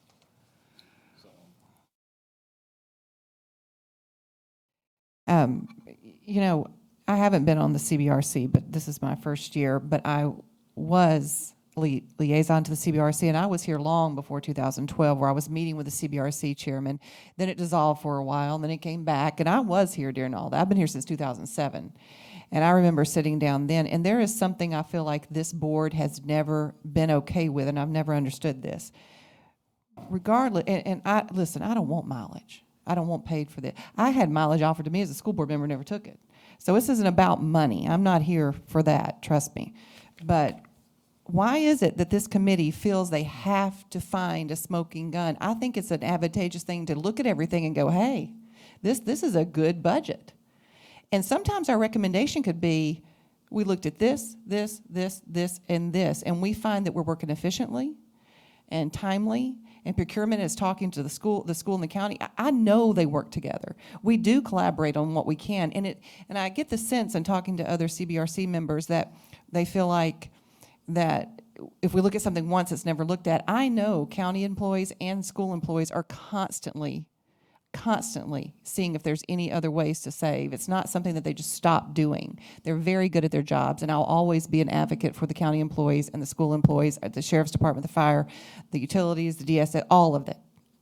I haven't been on the CBRC, but this is my first year, but I was liaison to the CBRC, and I was here long before 2012, where I was meeting with the CBRC chairman. Then it dissolved for a while, and then it came back, and I was here during all that. I've been here since 2007, and I remember sitting down then, and there is something I feel like this board has never been okay with, and I've never understood this. Regardless, listen, I don't want mileage. I don't want paid for that. I had mileage offered to me as a school board member, never took it. So this isn't about money. I'm not here for that, trust me. But why is it that this committee feels they have to find a smoking gun? I think it's an advantageous thing to look at everything and go, hey, this is a good budget. And sometimes our recommendation could be, we looked at this, and this, and we find that we're working efficiently and timely, and procurement is talking to the school and the county. I know they work together. We do collaborate on what we can, and I get the sense in talking to other CBRC members that they feel like that if we look at something once, it's never looked at. I know county employees and school employees are constantly seeing if there's any other ways to save. It's not something that they just stop doing. They're very good at their jobs, and I'll always be an advocate for the county employees and the school employees, at the sheriff's department, the fire, the utilities, the DSS, all of it.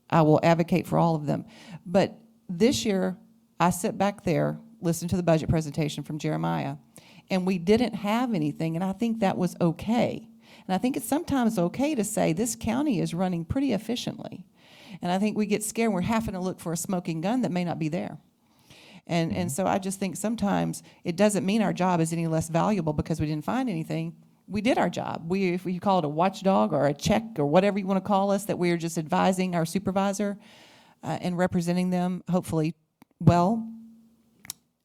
I will advocate for all of them. But this year, I sit back there, listen to the budget presentation from Jeremiah, and we didn't have anything, and I think that was okay. And I think it's sometimes okay to say this county is running pretty efficiently. And I think we get scared. We're having to look for a smoking gun that may not be there. And so I just think sometimes it doesn't mean our job is any less valuable because we didn't find anything. We did our job. If we call it a watchdog or a check or whatever you want to call us, that we are just advising our supervisor and representing them, hopefully well.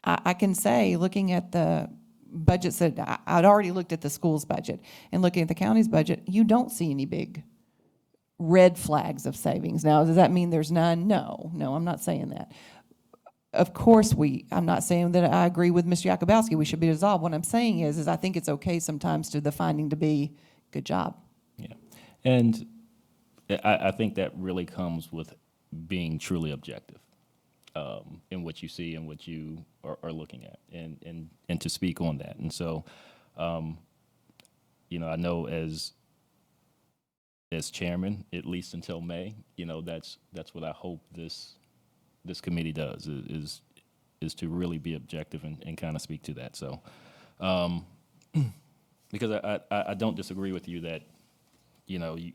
I can say, looking at the budgets that I'd already looked at the school's budget and looking at the county's budget, you don't see any big red flags of savings. Now, does that mean there's none? No, I'm not saying that. Of course, I'm not saying that I agree with Mr. Yakubowski. We should be dissolved. What I'm saying is I think it's okay sometimes to the finding to be good job. Yeah, and I think that really comes with being truly objective in what you see and what you are looking at, and to speak on that. And so, I know as chairman, at least until May, that's what I hope this committee does, is to really be objective and kind of speak to that. So, because I don't disagree with you that, the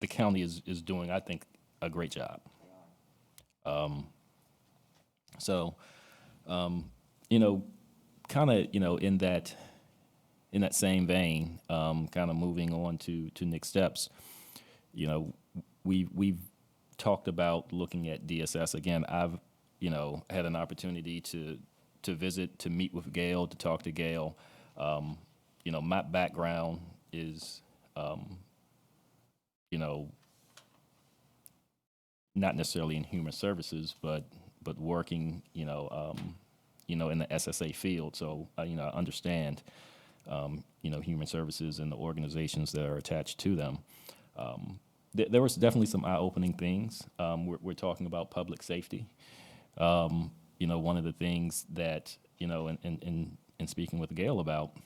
county is doing, I think, a great job. So, kind of, in that same vein, kind of moving on to next steps, we've talked about looking at DSS. Again, I've, had an opportunity to visit, to meet with Gail, to talk to Gail. My background is, not necessarily in human services, but working, in the SSA field. So, I understand, human services and the organizations that are attached to them. There was definitely some eye-opening things. We're talking about public safety. One of the things that, in speaking with Gail about,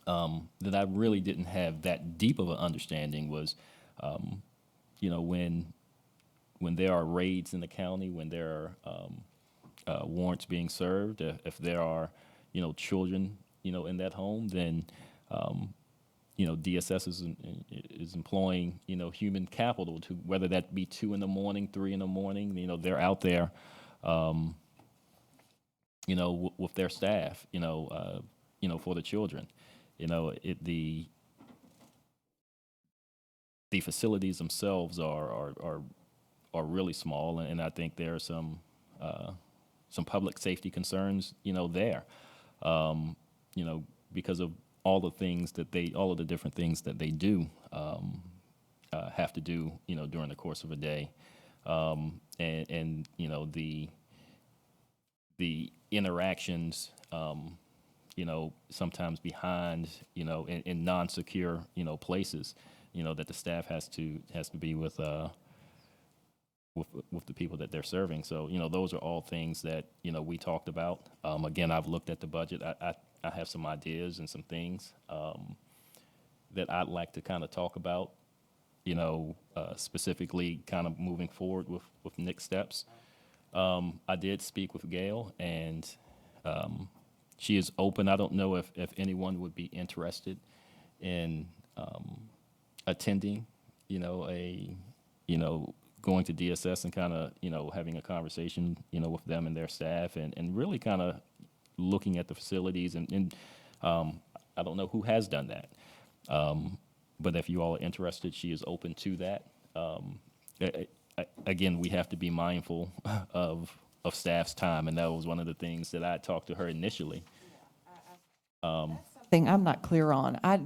that I really didn't have that deep of an understanding was, when there are raids in the county, when there are warrants being served, if there are, children, in that home, then, DSS is employing, human capital to, whether that be 2 in the morning, 3 in the morning, they're out there, with their staff, for the children. The facilities themselves are really small, and I think there are some public safety concerns, there, because of all of the different things that they do have to do, during the course of a day, and the interactions, sometimes behind, in non-secure, places, that the staff has to be with the people that they're serving. So, those are all things that, we talked about. Again, I've looked at the budget. I have some ideas and some things that I'd like to kind of talk about, specifically kind of moving forward with next steps. I did speak with Gail, and she is open. I don't know if anyone would be interested in attending, going to DSS and kind of, having a conversation, with them and their staff, and really kind of looking at the facilities. And I don't know who has done that. But if you all are interested, she is open to that. Again, we have to be mindful of staff's time, and that was one of the things that I talked to her initially. Thing I'm not clear on. I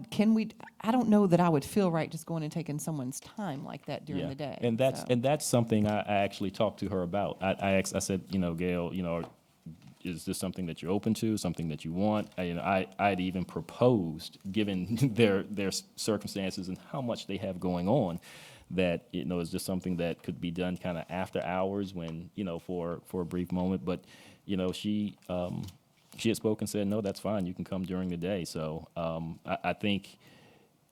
don't know that I would feel right just going and taking someone's time like that during the day. And that's so. that's something I actually talked to her about. I said, Gail, is this something that you're open to, something that you want? I'd even proposed, given their circumstances and how much they have going on, that, is just something that could be done kind of after hours when, for a brief moment. But, she had spoken, said, no, that's fine. You can come during the day. So I think,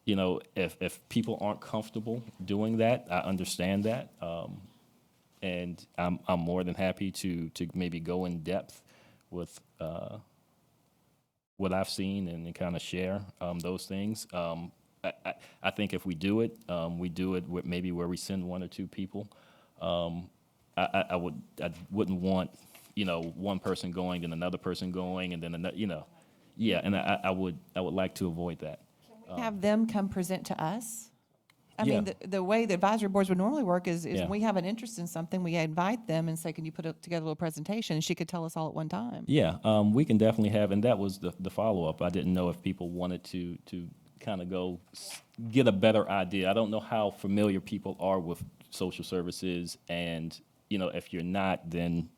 if people aren't comfortable doing that, I understand that. And I'm more than happy to maybe go in depth with what I've seen and kind of share those things. I think if we do it with maybe where we send 1 or 2 people. I wouldn't want, one person going, then another person going, and then another, yeah. And I would like to avoid that. Have them come present to us? I Yeah. mean, the way the advisory boards would normally work is when we have an interest in something, we invite them and say, can you put together a little presentation? And she could tell us all at one time. Yeah, we can definitely have, and that was the follow-up. I didn't know if people wanted to kind of go get a better idea. I don't know how familiar people are with social services, and, if you're not, then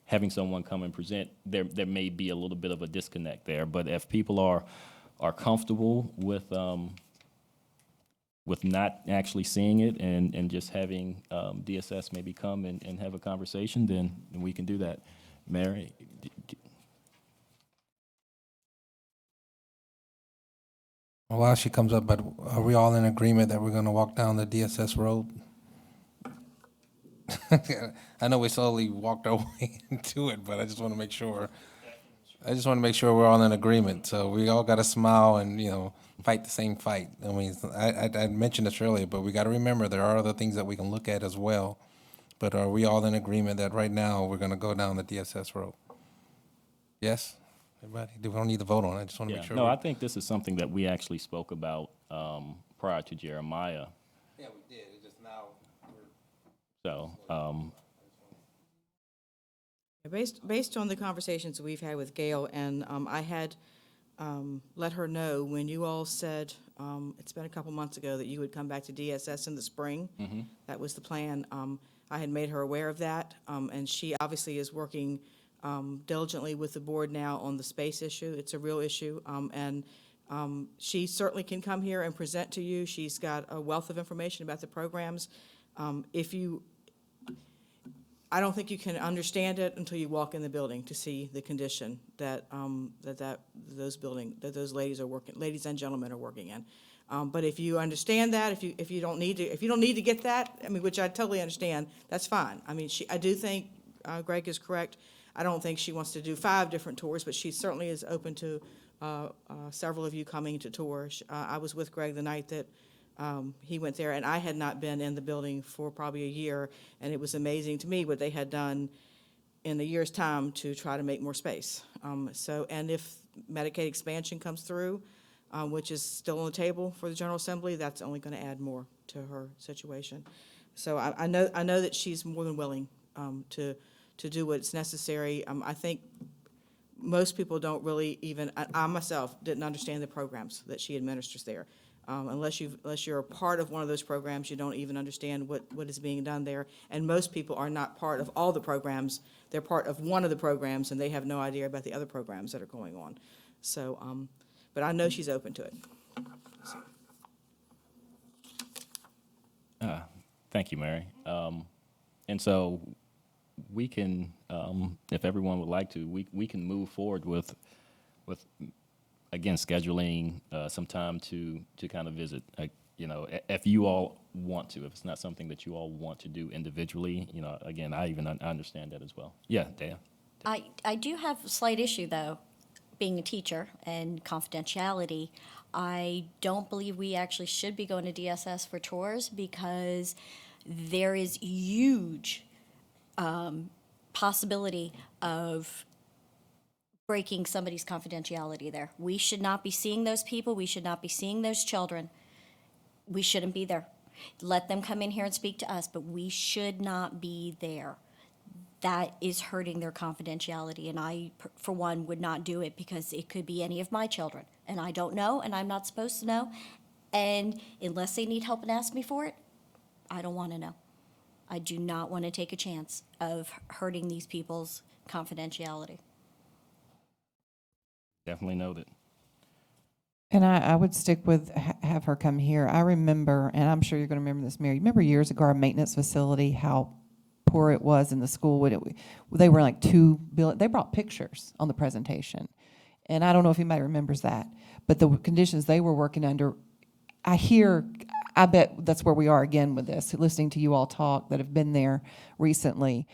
having someone come and present, there may be a little bit of a disconnect there. But if people are comfortable with not actually seeing it and just having DSS maybe come and have a conversation, then we can do that. Mary? While she comes up, but are we all in agreement that we're gonna walk down the DSS road? I know we slowly walked our way into it, but I just want to make sure. I just want to make sure we're all in agreement. So we all got to smile and, fight the same fight. I mean, I mentioned this earlier, but we got to remember there are other things that we can look at as well. But are we all in agreement that right now we're going to go down the DSS road? Yes? Everybody? We don't need to vote on it. I just want to Yeah, make sure. no, I think this is something that we actually spoke about prior to Jeremiah. Yeah, we did. It's just now. So, Based on the conversations we've had with Gail, and I had let her know when you all said, it's been a couple months ago, that you would come back to DSS in the spring. That was the plan. I had made her aware of that, and she obviously is working diligently with the board now on the space issue. It's a real issue, and she certainly can come here and present to you. She's got a wealth of information about the programs. I don't think you can understand it until you walk in the building to see the condition that those ladies and gentlemen are working in. But if you understand that, if you don't need to get that, I mean, which I totally understand, that's fine. I mean, I do think Greg is correct. I don't think she wants to do 5 different tours, but she certainly is open to several of you coming to tours. I was with Greg the night that he went there, and I had not been in the building for probably a year, and it was amazing to me what they had done in a year's time to try to make more space. And if Medicaid expansion comes through, which is still on the table for the General Assembly, that's only going to add more to her situation. So I know that she's more than willing to do what's necessary. I think most people don't really even, I myself didn't understand the programs that she administers there. Unless you're a part of one of those programs, you don't even understand what is being done there. And most people are not part of all the programs. They're part of one of the programs, and they have no idea about the other programs that are going on. So, but I know she's open to it. thank you, Mary. And so we can, if everyone would like to, we can move forward with again, scheduling some time to kind of visit, if you all want to, if it's not something that you all want to do individually, again, I understand that as well. Yeah, Dan? I do have a slight issue, though, being a teacher and confidentiality. I don't believe we actually should be going to DSS for tours because there is huge possibility of breaking somebody's confidentiality there. We should not be seeing those people. We should not be seeing those children. We shouldn't be there. Let them come in here and speak to us, but we should not be there. That is hurting their confidentiality, and I, for one, would not do it because it could be any of my children, and I don't know, and I'm not supposed to know, and unless they need help and ask me for it, I don't want to know. I do not want to take a chance of hurting these people's confidentiality. Definitely noted. And I would stick with have her come here. I remember, and I'm sure you're going to remember this, Mary. Remember years ago, our maintenance facility, how poor it was in the school. They were like they brought pictures on the presentation. And I don't know if anybody remembers that. But the conditions they were working under, I bet that's where we are again with this, listening to you all talk that have been there recently,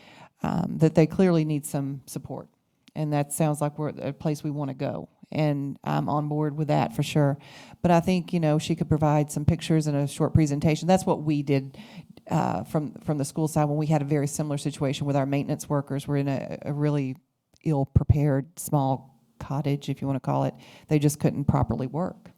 that they clearly need some support. And that sounds like we're a place we want to go. And I'm on board with that for sure. But I think, she could provide some pictures and a short presentation. That's what we did from the school side when we had a very similar situation with our maintenance workers. We're in a really ill-prepared small cottage, if you want to call it. They just couldn't properly work.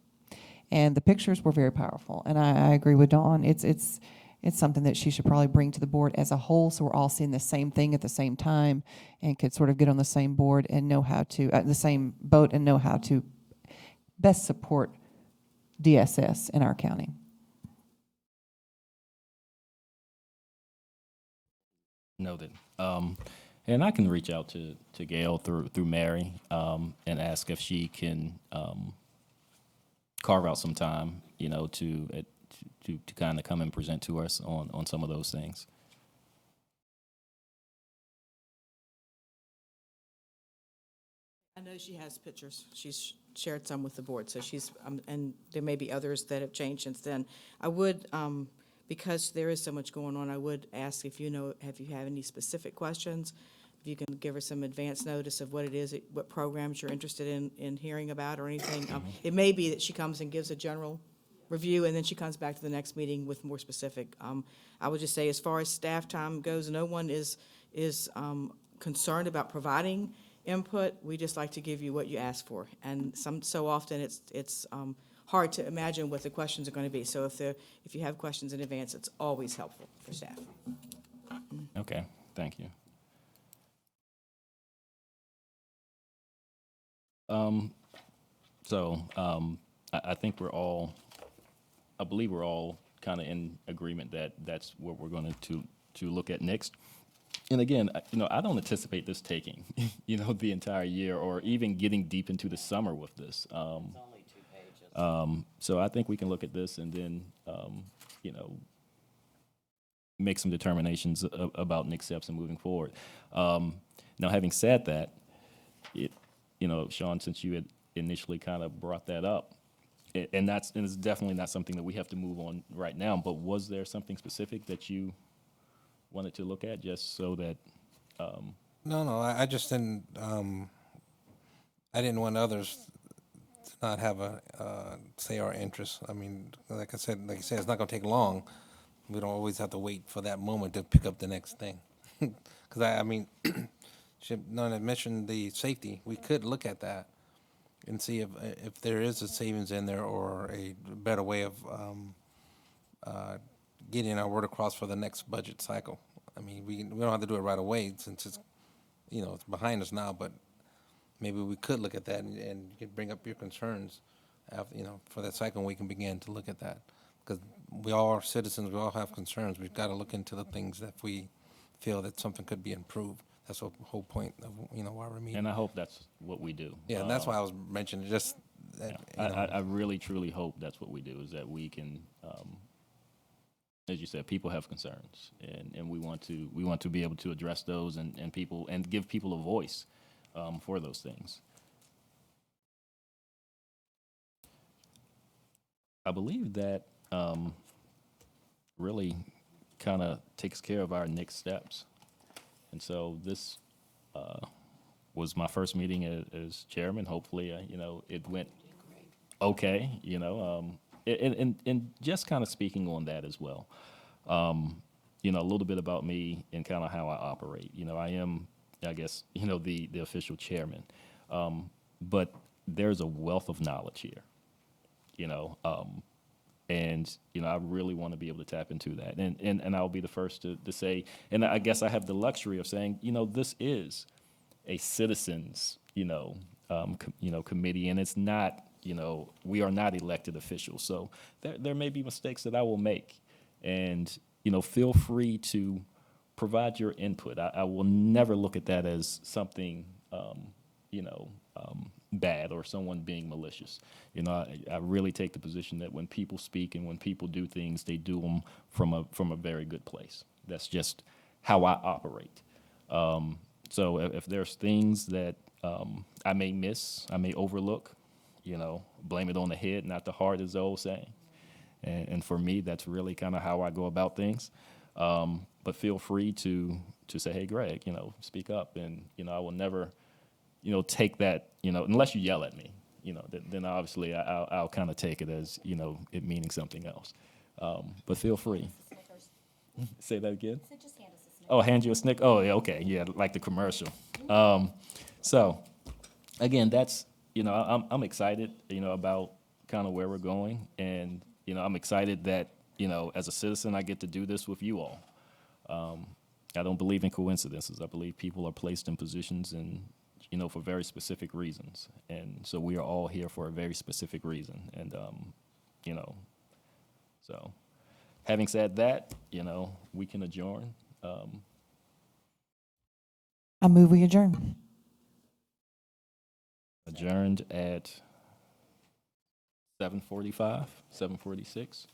And the pictures were very powerful. And I agree with Dawn. It's something that she should probably bring to the board as a whole, so we're all seeing the same thing at the same time and could sort of get on the same board and know how to, the same boat and know how to best support DSS in our county. Noted. And I can reach out to Gail through Mary and ask if she can carve out some time, to kind of come and present to us on some of those things. I know she has pictures. She's shared some with the board, so she's, and there may be others that have changed since then. I would, because there is so much going on, I would ask if you know, if you have any specific questions, if you can give her some advance notice of what it is, what programs you're interested in hearing about or anything. It may be that she comes and gives a general review, and then she comes back to the next meeting with more specific. I would just say, as far as staff time goes, no one is concerned about providing input. We just like to give you what you ask for. And so often it's hard to imagine what the questions are going to be. So if you have questions in advance, it's always helpful for staff. Okay, thank you. I think I believe we're all kind of in agreement that that's what we're going to look at next. And again, I don't anticipate this taking, the entire year or even getting deep into the summer with this. It's only 2 pages. So I think we can look at this and then, make some determinations about next steps and moving forward. Now, having said that, Sean, since you had initially kind of brought that up, and it's definitely not something that we have to move on right now, but was there something specific that you wanted to look at just so that, No, I just didn't, I didn't want others to not have say our interest. I mean, like you said, it's not gonna take long. We don't always have to wait for that moment to pick up the next thing. Because I mean, none had mentioned the safety. We could look at that and see if there is a savings in there or a better way of getting our word across for the next budget cycle. I mean, we don't have to do it right away since it's, it's behind us now, but maybe we could look at that and you could bring up your concerns after, for that cycle, we can begin to look at that. Because we all are citizens, we all have concerns. We've got to look into the things that we feel that something could be improved. That's the whole point of, why we're meeting. and I hope that's what we do. Yeah, and that's why I was mentioning just that, I really, truly hope that's what we do, is that we can, as you said, people have concerns, and we want to be able to address those and give people a voice for those things. I believe that really kind of takes care of our next steps. And so this was my first meeting as chairman. Hopefully, it went okay, and just kind of speaking on that as well. A little bit about me and kind of how I operate. I am, I guess, the official chairman. But there's a wealth of knowledge here, and I really want to be able to tap into that. And I'll be the first to say, and I guess I have the luxury of saying, this is a citizens, committee, and it's not, we are not elected officials. So there may be mistakes that I will make, and feel free to provide your input. I will never look at that as something, bad or someone being malicious. I really take the position that when people speak and when people do things, they do them from a very good place. That's just how I operate. So if there's things that I may miss, I may overlook, blame it on the head, not the heart, is the old saying. And for me, that's really kind of how I go about things. But feel free to say, hey, Greg, speak up. And, I will never, take that, unless you yell at me, then obviously I'll kind of take it as, it meaning something else. But feel free. Say that again? So just hand us a Snickers. Oh, hand you a Snickers? Oh, yeah, okay, yeah, like the commercial. So, again, that's, I'm excited, about kind of where we're going. And, I'm excited that, as a citizen, I get to do this with you all. I don't believe in coincidences. I believe people are placed in positions and, for very specific reasons. And so we are all here for a very specific reason. And, so having said that, we can adjourn. I move we adjourn. Adjourned at 7:45, 7:46.